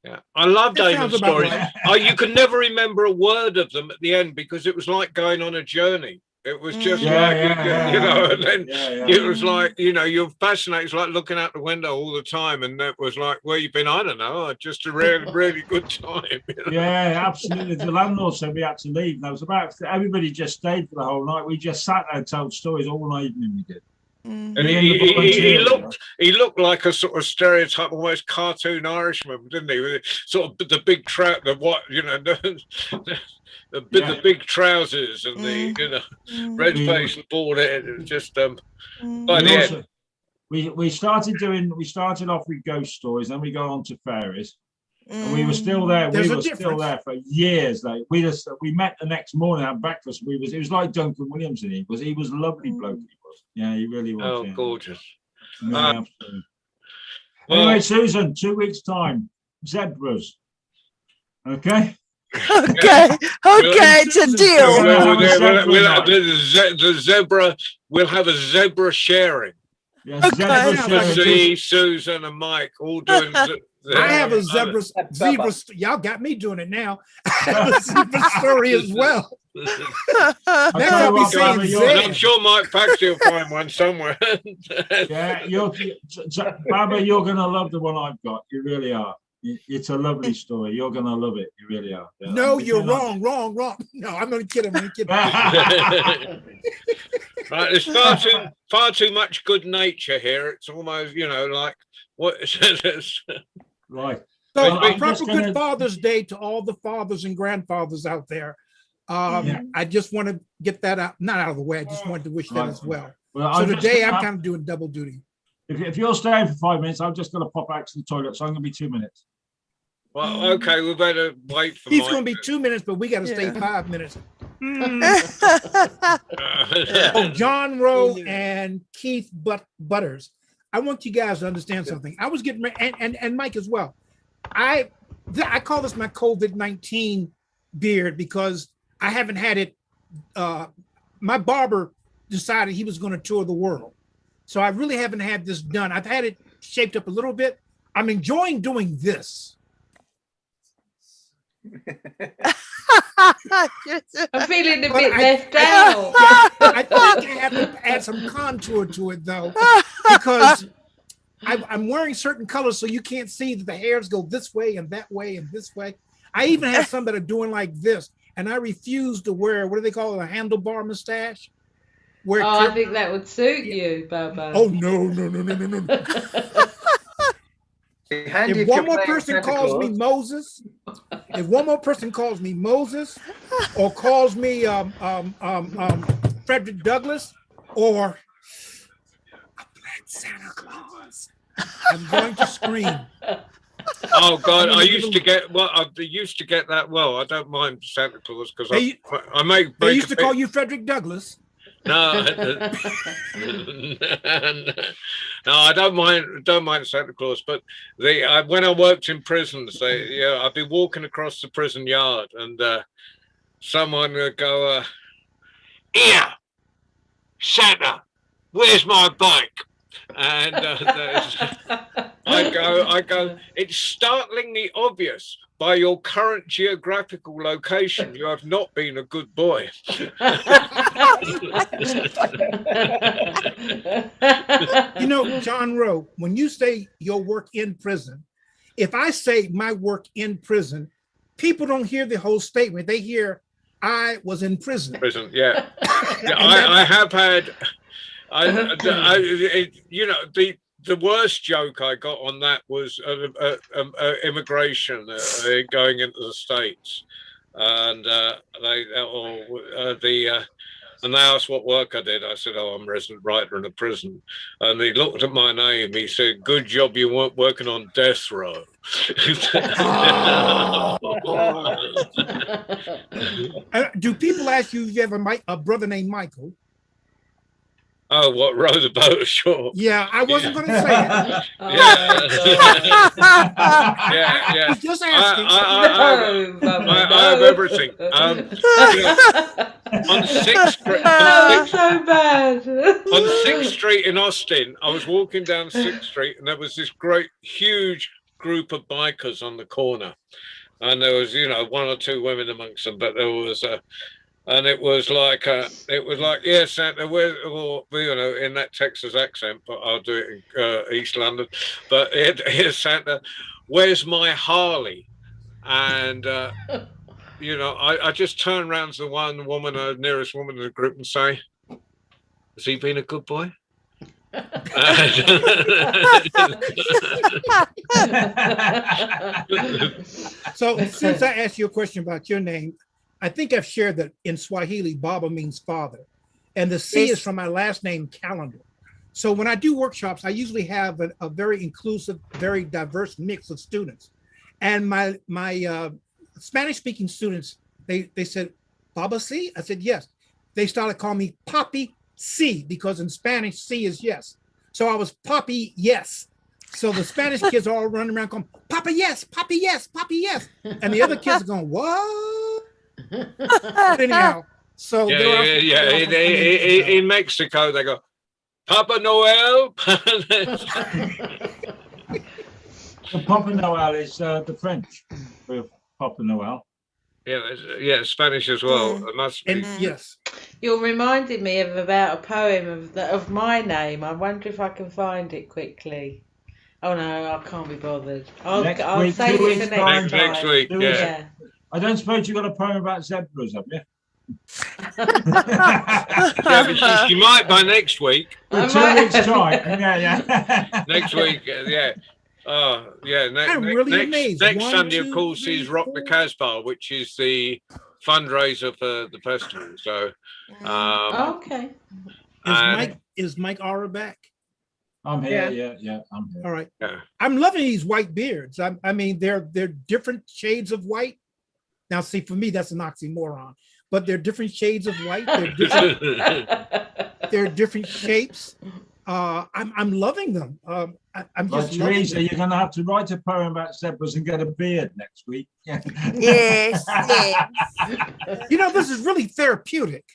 Yeah, I loved That Eamon's sounds about stories. right. You could never remember a word of them at the end because it was like going on a journey. It was just and then it was like, you're fascinated. It's like looking out the window all the time. And that was like, where you been? I don't know. Just a really, really good time. Yeah, absolutely. The landlord said we had to leave. And there was everybody just stayed for the whole night. We just sat there and told stories all evening. We did. And he looked like a sort of stereotype, almost cartoon Irishman, didn't he? With sort of the big trout, the big trousers and the red face and bald head. It was just by the end. We started off with ghost stories, then we got on to fairies. And we were still there. We were still there for years. Like we met the next morning, had breakfast. It was like Duncan Williamson. He was a lovely bloke. He was. Yeah, he really was. Oh, yeah. gorgeous. Yeah, absolutely. Anyway, Susan, 2 weeks time, zebras. Okay. Okay, it's a deal. The zebra. We'll have a zebra sharing. Yes, zebra sharing. See Susan and Mike all doing. I have a zebra. Y'all got me doing it now. I have a zebra story as well. Next I'll be saying I'm sure Mike Paxton will find one somewhere. Yeah, Baba, you're gonna love the one I've got. You really are. It's a lovely story. You're gonna love it. You really are. Yeah. No, you're wrong. No, I'm only kidding. Right, there's far too much good nature here. It's almost, like what. Right. So a proper good Father's Day to all the fathers and grandfathers out there. I just want to get that not out of the way. I just wanted to wish that as well. So today I'm kind of doing double duty. If you're staying for 5 minutes, I'm just going to pop out to the toilet. So I'm going to be 2 minutes. Well, okay, we better wait for He's Mike. going to be 2 minutes, but we got to stay Yeah. 5 minutes. Yeah. Oh, John Rowe and Keith Butters. I want you guys to understand something. I was getting ready, and Mike as well. I call this my COVID-19 beard because I haven't had it. My barber decided he was going to tour the world. So I really haven't had this done. I've had it shaped up a little bit. I'm enjoying doing this. I'm feeling a But bit I- left out. I think I have to add some contour to it though, because I'm wearing certain colors so you can't see that the hairs go this way and that way and this way. I even have some that are doing like this, and I refuse to wear, what do they call it, a handlebar mustache? Where it Oh, I cur- think that would suit you, Baba. oh no. Be handy If if one you're more playing person Santa calls me Claus. Moses, if one more person calls me Moses, or calls me Frederick Douglass, or a black Santa Claus, I'm going to scream. Oh God, I'm I gonna used to get I used to get that. Well, I don't mind Santa Claus because They- I make. They break used a to bit- call you Frederick Douglass. No, no, I don't mind Santa Claus, but when I worked in prisons, I'd be walking across the prison yard, and someone would go, "Here, Santa, where's my bike?" And I go, it's startlingly obvious by your current geographical location, you have not been a good boy. You know, John Rowe, when you say your work in prison, if I say my work in prison, people don't hear the whole statement. They hear I was in prison. Prison, yeah. Yeah, And that- I have had, you know, the worst joke I got on that was immigration going into the States, and and they asked what work I did. I said, "Oh, I'm a resident writer in a prison." And he looked at my name. He said, "Good job you weren't working on death row." Do people ask you if you have a brother named Michael? Oh, what, row the boat ashore? Yeah, I wasn't going to say it. Yeah. I was just asking. I have everything. On 6th Street, so bad. on 6th Street in Austin, I was walking down 6th Street, and there was this great, huge group of bikers on the corner, and there was, one or two women amongst them, but there was and it was like, yeah, Santa, or in that Texas accent, but I'll do it in East London. But here's Santa, where's my Harley? And I just turn around to the nearest woman in the group, and say, has he been a good boy? So since I asked you a question about your name, I think I've shared that in Swahili, Baba means father. And the C is from my last name, Calendar. So when I do workshops, I usually have a very inclusive, very diverse mix of students. And my Spanish-speaking students, they said, Baba C? I said, yes. They started calling me Papi C, because in Spanish, C is yes. So I was Papi Yes. So the Spanish kids are all running around going, Papa yes, Papi yes, Papi yes. And the other kids are going, what? Anyhow, so in Mexico they go, Papa Noel. The Papa Noel is the French for Papa Noel. Yeah, Spanish as well. It must be. And yes, You're reminding me about a poem of my name. I wonder if I can find it quickly. Oh no, I can't be bothered. I'll Week, save 2 it weeks for next time. Next week, Do yeah. I don't suppose you got a poem about zebras, have you? Yeah, but she might by next week. I In 2 might- weeks' time. Yeah. Next week, yeah. Oh, yeah. I'm really amazed. Next 1, Sunday, 2, of course, 3, is Rock the 4. Casbah, which is the fundraiser for the festival. So, Okay. Is Mike Aura back? I'm here. Yeah, I'm here. All right. Yeah. I'm loving these white beards. I mean, they're different shades of white. Now, see, for me, that's an oxymoron, but they're different shades of white. They're different shapes. I'm loving them. I'm Like just loving Teresa, them. you're going to have to write a poem about zebras and get a beard next week. Yes, yes. You know, this is really therapeutic.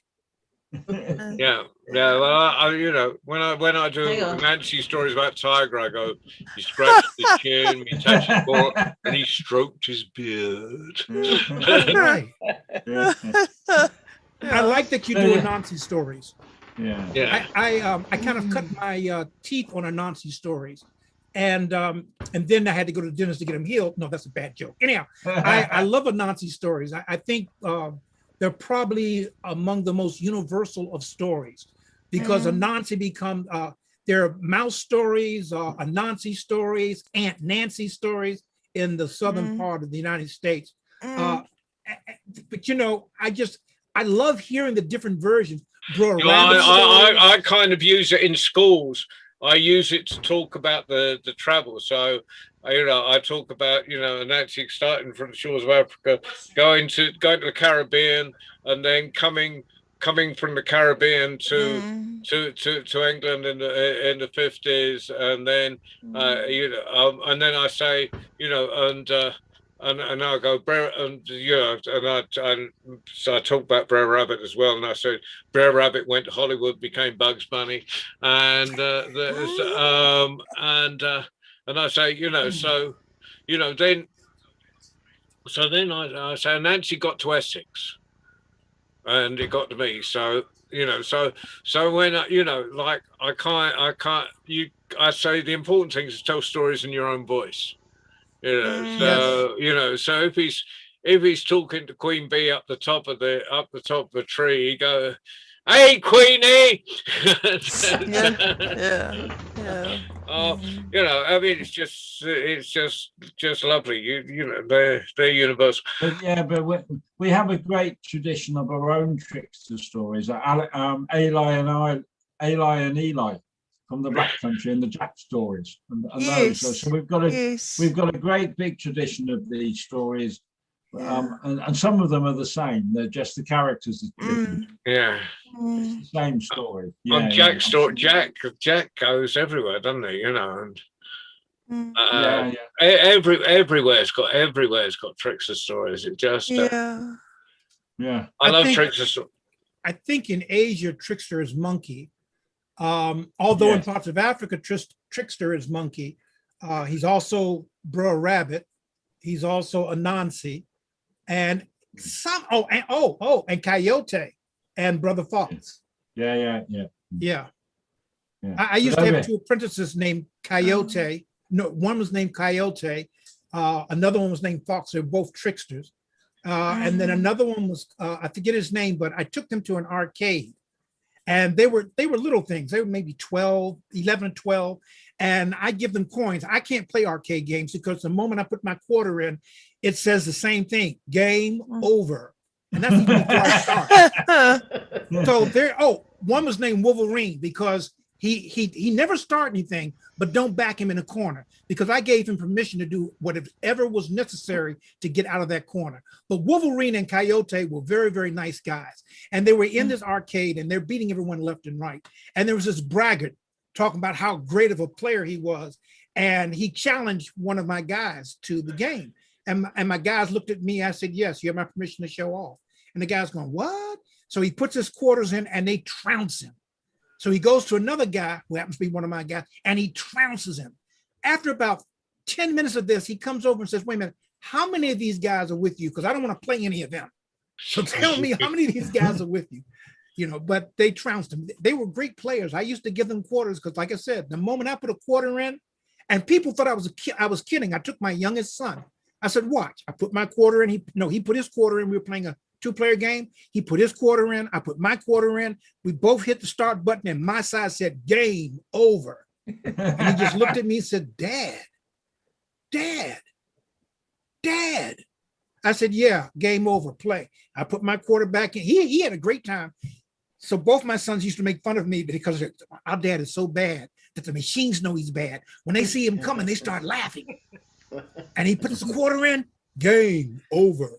Yeah. Well, you know, when I do Hang on. Nancy stories about Tiger, I go, he scratched his chin, he touched his ball, and he stroked his beard. Right. Yeah. I like that you do Anansi stories. Yeah. Yeah. I kind of cut my teeth on Anansi stories, and then I had to go to the dentist to get them healed. No, that's a bad joke. Anyhow, I love Anansi stories. I think they're probably among the most universal of stories, because Anansi become there are mouse stories, Anansi stories, Aunt Nancy stories in the southern part of the United States. But you know, I love hearing the different versions. Bro, You know, I kind of use it in schools. I use it to talk about the travel. So, you know, I talk about, you know, Nancy starting from the shores of Africa, going to the Caribbean, and then coming from the Caribbean to England in the 50s, and then you know, and then I say, you know, and I go, and you know, so I talk about Brer Rabbit as well, and I said Brer Rabbit went to Hollywood, became Bugs Bunny, and and I say, you know, so you know, then I say Nancy got to Essex, and it got to me, so you know, so when you know, like I say the important thing is to tell stories in your own voice. You know, so you know, so if he's talking to Queen Bee up the top of the tree, he go, "Hey, Queenie!" Oh, you know, I mean, it's just lovely. You know, they're universal. But yeah, but we have a great tradition of our own trickster stories. Eli and Eli from the Black Country and the Jack stories, and Yes, those. So we've got a yes. great big tradition of these stories, and some of them are the same. They're just the characters are different. Yeah. It's the same story. On Jack's story, Jack goes everywhere, doesn't he? You know, and everywhere's got trickster stories. It just yeah. I love think- trickster stories. I think in Asia, trickster is monkey. Although in parts of Africa, trickster is monkey. He's also Brer Rabbit. He's also Anansi, and and Coyote and Brother Fox. Yeah. I used to have two apprentices named Coyote. No, one was named Coyote. Another one was named Fox. They're both tricksters. And then another one was I forget his name, but I took them to an arcade. And they were little things. They were maybe 11 or 12. And I give them coins. I can't play arcade games because the moment I put my quarter in, it says the same thing, game over. And that's even before I start. So one was named Wolverine because he never start anything, but don't back him in a corner, because I gave him permission to do whatever was necessary to get out of that corner. But Wolverine and Coyote were very, very nice guys. And they were in this arcade and they're beating everyone left and right. And there was this braggart talking about how great of a player he was. And he challenged one of my guys to the game. And my guys looked at me. I said, yes, you have my permission to show off. And the guy's going, what? So he puts his quarters in and they trounce him. So he goes to another guy who happens to be one of my guys, and he trounces him. After about 10 minutes of this, he comes over and says, wait a minute, how many of these guys are with you? Because I don't want to play any of them. So tell me how many of these guys are with you? You know, but they trounced him. They were great players. I used to give them quarters because, like I said, the moment I put a quarter in, and people thought I was kidding. I took my youngest son. I said, watch. I put my quarter in. He put his quarter in. We were playing a 2-player game. He put his quarter in. I put my quarter in. We both hit the start button, and my side said game over. And he just looked at me and said, Dad. I said, yeah, game over, play. I put my quarter back in. He had a great time. So both my sons used to make fun of me because our dad is so bad that the machines know he's bad. When they see him coming, they start laughing. And he puts a quarter in, game over.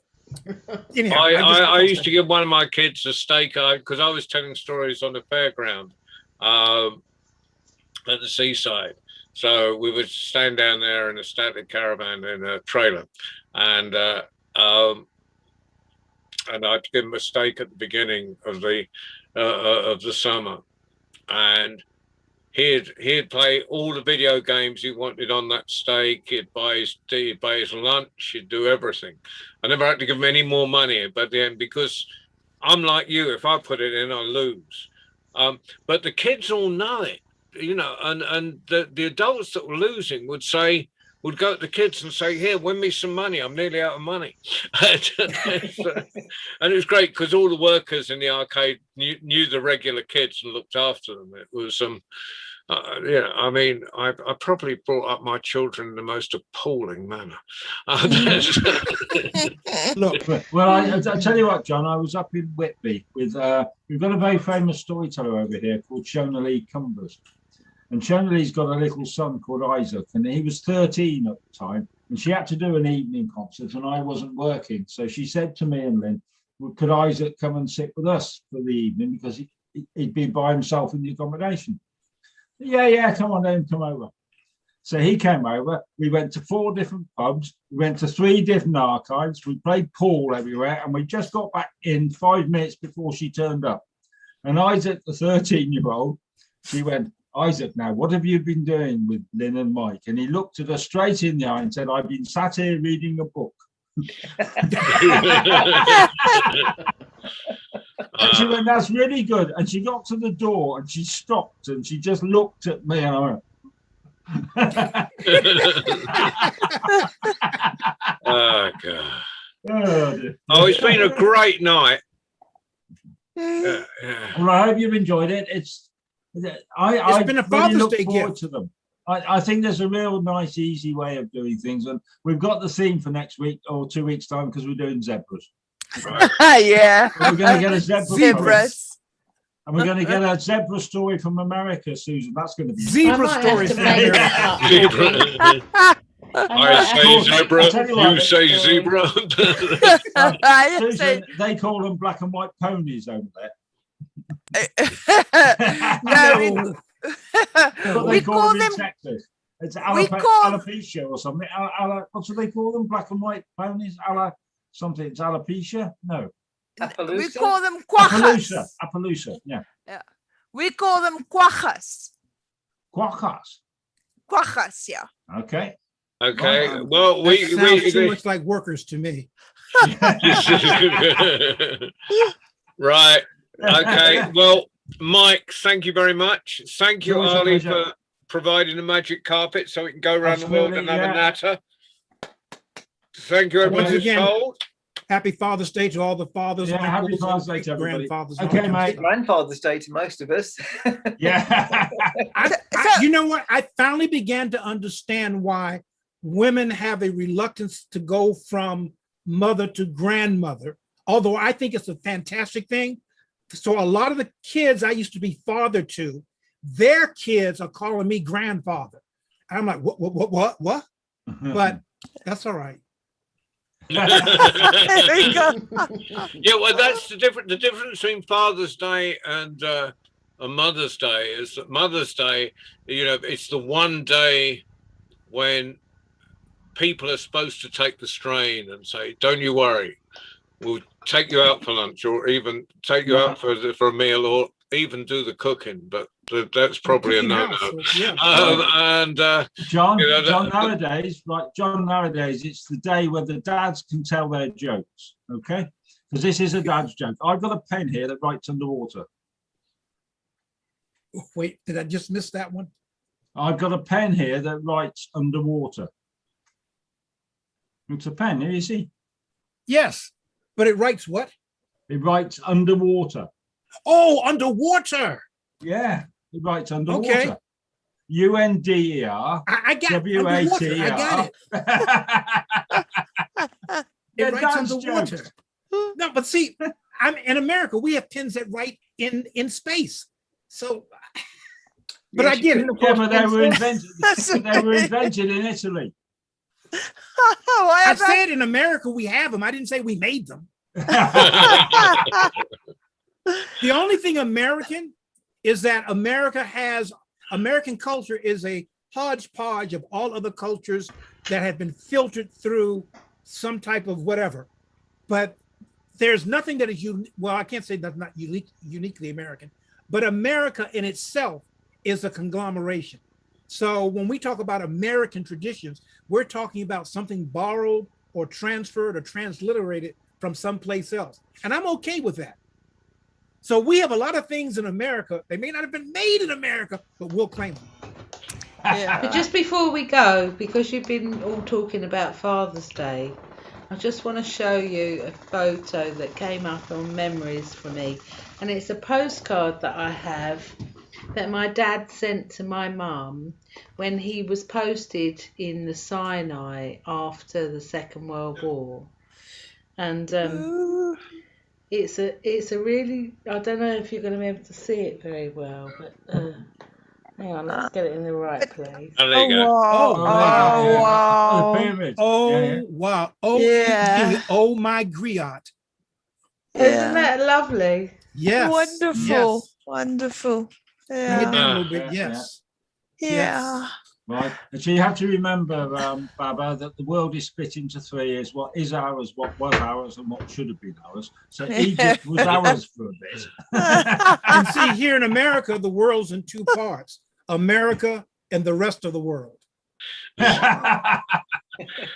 Anyhow, I used to give one of my kids a steak because I was telling stories on the fairground at the seaside. So we would stand down there in a static caravan in a trailer, and I'd give him a steak at the beginning of the summer, and he'd play all the video games he wanted on that steak. He'd buy his lunch. He'd do everything. I never had to give him any more money. But then, because I'm like you, if I put it in, I lose. But the kids all know it, you know, and the adults that were losing would go to the kids and say, "Here, win me some money. I'm nearly out of money." And it was great because all the workers in the arcade knew the regular kids and looked after them. It was, yeah, I mean, I probably brought up my children in the most appalling manner. Look, well, I tell you what, John, I was up in Whitby with, we've got a very famous storyteller over here called Shona Lee Cumbers. And Shona Lee's got a little son called Isaac, and he was 13 at the time, and she had to do an evening concert, and I wasn't working. So she said to me and Lynn, well, could Isaac come and sit with us for the evening, because he'd be by himself in the accommodation. Yeah, come on then, come over. So he came over. We went to 4 different pubs. We went to 3 different archives. We played pool everywhere, and we just got back in 5 minutes before she turned up. And Isaac, the 13-year-old, she went, "Isaac, now, what have you been doing with Lynn and Mike?" And he looked at her straight in the eye and said, "I've been sat here reading a book." And she went, "That's really good." And she got to the door and she stopped and she just looked at me and I went, Oh, God. "Oh, dear." Oh, it's been a great night. Well, I hope you've enjoyed it. It's been a Father's Day forward gift. to them. I think there's a real nice, easy way of doing things, and we've got the theme for next week or 2 weeks' time because we're doing zebras. Yeah. We're going to get a zebra. Zebras. And we're going to get a zebra story from America, Susan. That's going to be Zebra I might have stories to from make America. that up. I say zebra, I'll tell you what, you say zebra. I Susan, say- they call them black and white ponies over there. No, What we they call them them. in Texas. It's we call- alopecia or something. What do they call them? Black and white ponies? Something. It's alopecia? No. We call them quajas. Appaloosa. Yeah. We call them quajas. Quackas. Quajas, yeah. Okay. Okay, well, That sounds too much like workers to me. Right. Okay. Well, Mike, thank you very much. Thank you, Always a Ali, pleasure. for providing the magic carpet so we can go around the world and have a Absolutely, natter. Thank you, everyone Once who's again, told. Happy Father's Day to all the fathers, Yeah, happy uncles, Father's and Day to everybody. grandfathers. Okay, and all that mate. stuff. Grandfather's Day to most of us. Yeah. You know what? I finally began to understand why women have a reluctance to go from mother to grandmother, although I think it's a fantastic thing. So a lot of the kids I used to be father to, their kids are calling me grandfather. I'm like, what? But that's all right. There you go. Yeah, well, that's the difference. The difference between Father's Day and a Mother's Day is that Mother's Day, you know, it's the one day when people are supposed to take the strain and say, "Don't you worry, we'll take you out for lunch, or even take you out for a meal, or even do the cooking." But that's probably a Cooking no-no. house, yeah. John, You know, John, nowadays, it's the day where the dads can tell their jokes, okay? Because this is a dad's joke. I've got a pen here that writes underwater. Wait, did I just miss that one? I've got a pen here that writes underwater. It's a pen, here you see. Yes, but it writes what? It writes underwater. Oh, underwater. Yeah, it writes underwater. Okay. UNDER. I got underwater. I got it. It Yeah, writes dad's underwater. jokes. No, but see, I'm in America. We have pens that write in space. So, but I get it. Yeah, but they were invented in Italy. Why I have I- said in America we have them. I didn't say we made them. The only thing American is that American culture is a hodgepodge of all other cultures that have been filtered through some type of whatever. But there's nothing that is well, I can't say that's not uniquely American, but America in itself is a conglomeration. So when we talk about American traditions, we're talking about something borrowed or transferred or transliterated from someplace else. And I'm okay with that. So we have a lot of things in America. They may not have been made in America, but we'll claim them. But just before we go, because you've been all talking about Father's Day, I just want to show you a photo that came up on memories for me. And it's a postcard that I have that my dad sent to my mum when he was posted in the Sinai after the Second World War. And it's a really, I don't know if you're going to be able to see it very well, but hang on, let's get it in the right place. Oh, there you go. Oh, wow. The pyramids. Oh, Yeah. wow. Oh, Yeah. oh my griot. Isn't that lovely? Yes. Wonderful. Yes. Wonderful. Bring it Yeah. down a little bit. Yeah, Yes. Yeah. Right. And so you have to remember, Baba, that the world is split into three: is what is ours, what was ours, and what should have been ours. So Egypt was ours for a bit. And see, here in America, the world's in two parts: America and the rest of the world.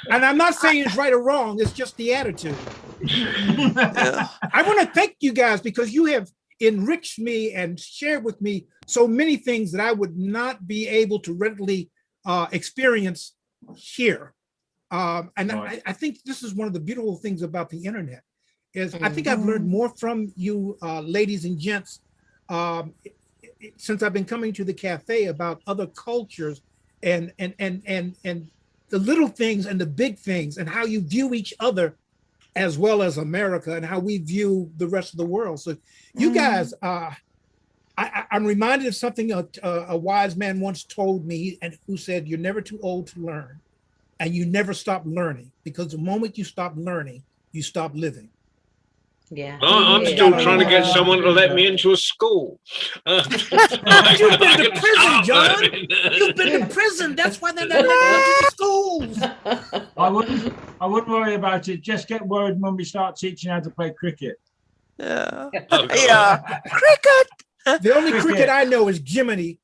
And I'm not saying it's right or wrong, it's just the attitude. I want to thank you guys because you have enriched me and shared with me so many things that I would not be able to readily experience here. And Right. I think this is one of the beautiful things about the internet is I think I've learned more from you ladies and gents since I've been coming to the cafe about other cultures and the little things and the big things and how you view each other as well as America and how we view the rest of the world. So you guys, I'm reminded of something a wise man once told me, and who said, "You're never too old to learn, and you never stop learning, because the moment you stop learning, you stop living." Yeah. I'm Yeah. still trying to get someone to let me into a school. You've been to prison, John. You've been to prison. That's why they're not letting you into schools. I wouldn't worry about it. Just get worried when we start teaching how to play cricket. Yeah. Oh, God. Yeah. Cricket. The only cricket I know is Jiminy.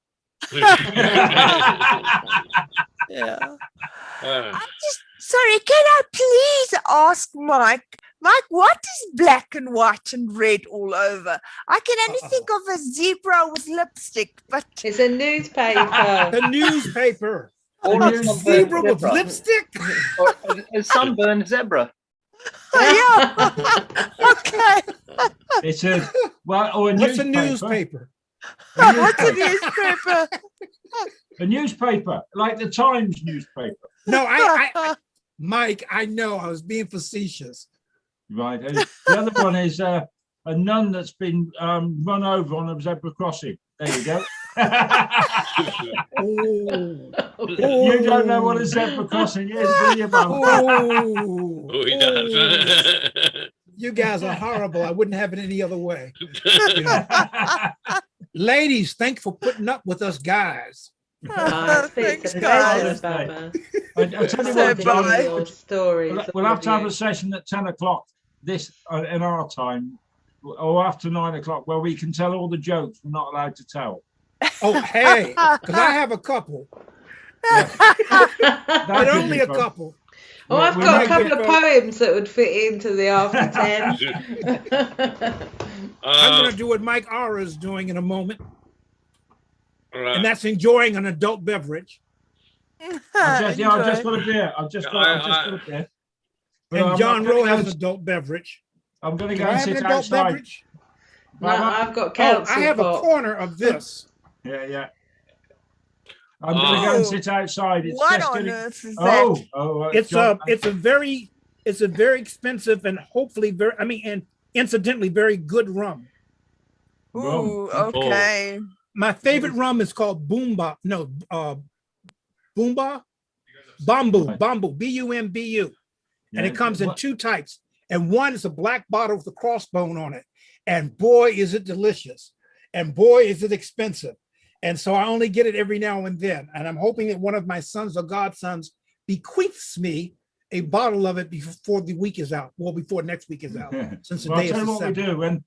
Yeah. Uh, Sorry, can I please ask Mike? Mike, what is black and white and red all over? I can only think of a zebra with lipstick, but It's a newspaper. The newspaper. Or A a sunburned Zebra with zebra. lipstick. Or a sunburned zebra. yeah. Okay. It's a or a What's a newspaper. newspaper? What's a newspaper? A newspaper, like the Times newspaper. No, Mike, I know I was being facetious. Right. And the other one is a nun that's been run over on a zebra crossing. There you go. Oh, You don't know what a zebra crossing is, do you, Mum? oh, oh, he does. you guys are horrible. I wouldn't have it any other way. You know. Ladies, thanks for putting up with us guys. Oh, Thanks, it's a guys. pleasure, Baba. I'll tell you So what, John, bye. Your stories. we'll have to have a session at 10 o'clock this in our time, or after 9 o'clock, where we can tell all the jokes we're not allowed to tell. Oh, hey, because I have a couple, That but could only be a fun. couple. Oh, I've We got a might couple get- of poems that would fit into the after 10. I'm going to do what Mike Ara is doing in a moment, right. and that's enjoying an adult beverage. I've just Enjoy. got a beer. I've just got a beer. But And I'm John gonna Rowe go- has an adult beverage. I'm going to Do go I and have an sit adult outside. beverage? No, I've got Oh, council I have a pot. corner of this. Yeah. I'm going to go and Oh. sit outside. It's What just on getting... earth is that? It's John, a very expensive and hopefully and incidentally very good rum. Rum. Ooh, okay. My favorite rum is called Boomba. No, Boomba, Bamboo, Right. Bamboo, B-U-M-B-U. And Yeah, it comes in what- 2 types. And one is a black bottle with a crossbone on it. And boy, is it delicious. And boy, is it expensive. And so I only get it every now and then. And I'm hoping that one of my sons or godsons bequeaths me a bottle of it before the week is out. Well, before next week is out. Since the Well, I'll day is tell you the what we 7th. do when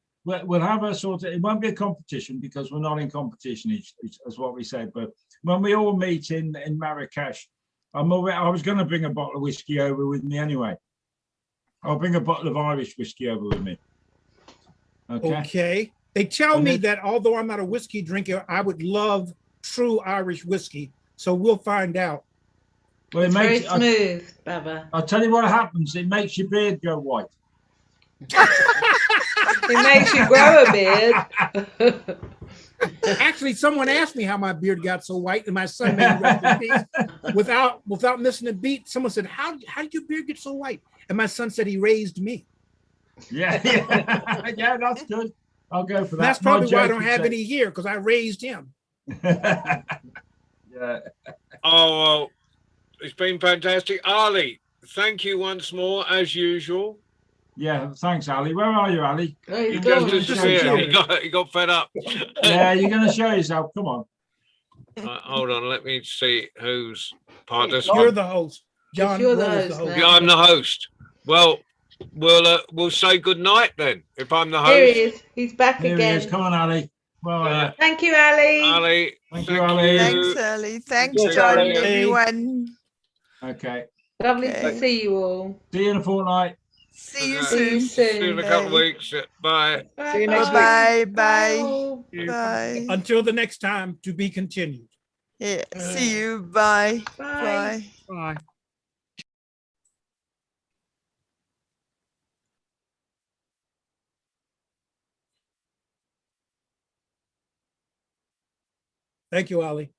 we'll have a sort of, it won't be a competition because we're not in competition, is what we said. But when we all meet in Marrakesh, I was going to bring a bottle of whiskey over with me anyway. I'll bring a bottle of Irish whiskey over with me. Okay. Okay. They tell And me then- that although I'm not a whiskey drinker, I would love true Irish whiskey. So we'll find out. Well, it It's very makes, smooth, Baba. I'll tell you what happens. It makes your beard go white. It makes you grow a beard. Actually, someone asked me how my beard got so white, and my son made it rest in peace. Without missing a beat, someone said, how did your beard get so white? And my son said he raised me. Yeah, yeah, that's good. I'll go for that. That's My probably why I joke don't would have say- any here, because I raised him. Yeah. Oh, well, it's been fantastic. Ali, thank you once more, as usual. Yeah, thanks, Ali. Where are you, Ali? Oh, he's You gone. go Just to to show see yourself. it. He got fed up. Yeah, you're going to show yourself. Come on. Hold on, let me see who's part of this You're one. the host. John you're the Roll is the host host. now. Yeah, I'm the host. Well, we'll say good night then. If I'm the Here host, he is. He's back Here he is. again. Come on, Ali. Where are you? Thank you, Ali. Ali. Thank you, Ali. Thanks, Ali. Thanks, Thanks, John, Ali. everyone. Okay. Lovely Okay. to see you all. See you in a fortnight. See you Okay. See you soon. See you in a couple of Bye. weeks. Bye. Bye. Bye. Bye. Bye. Bye. Until the next time, to be continued. Yeah. See you. Bye. Bye. Bye. Bye. Thank you, Ali.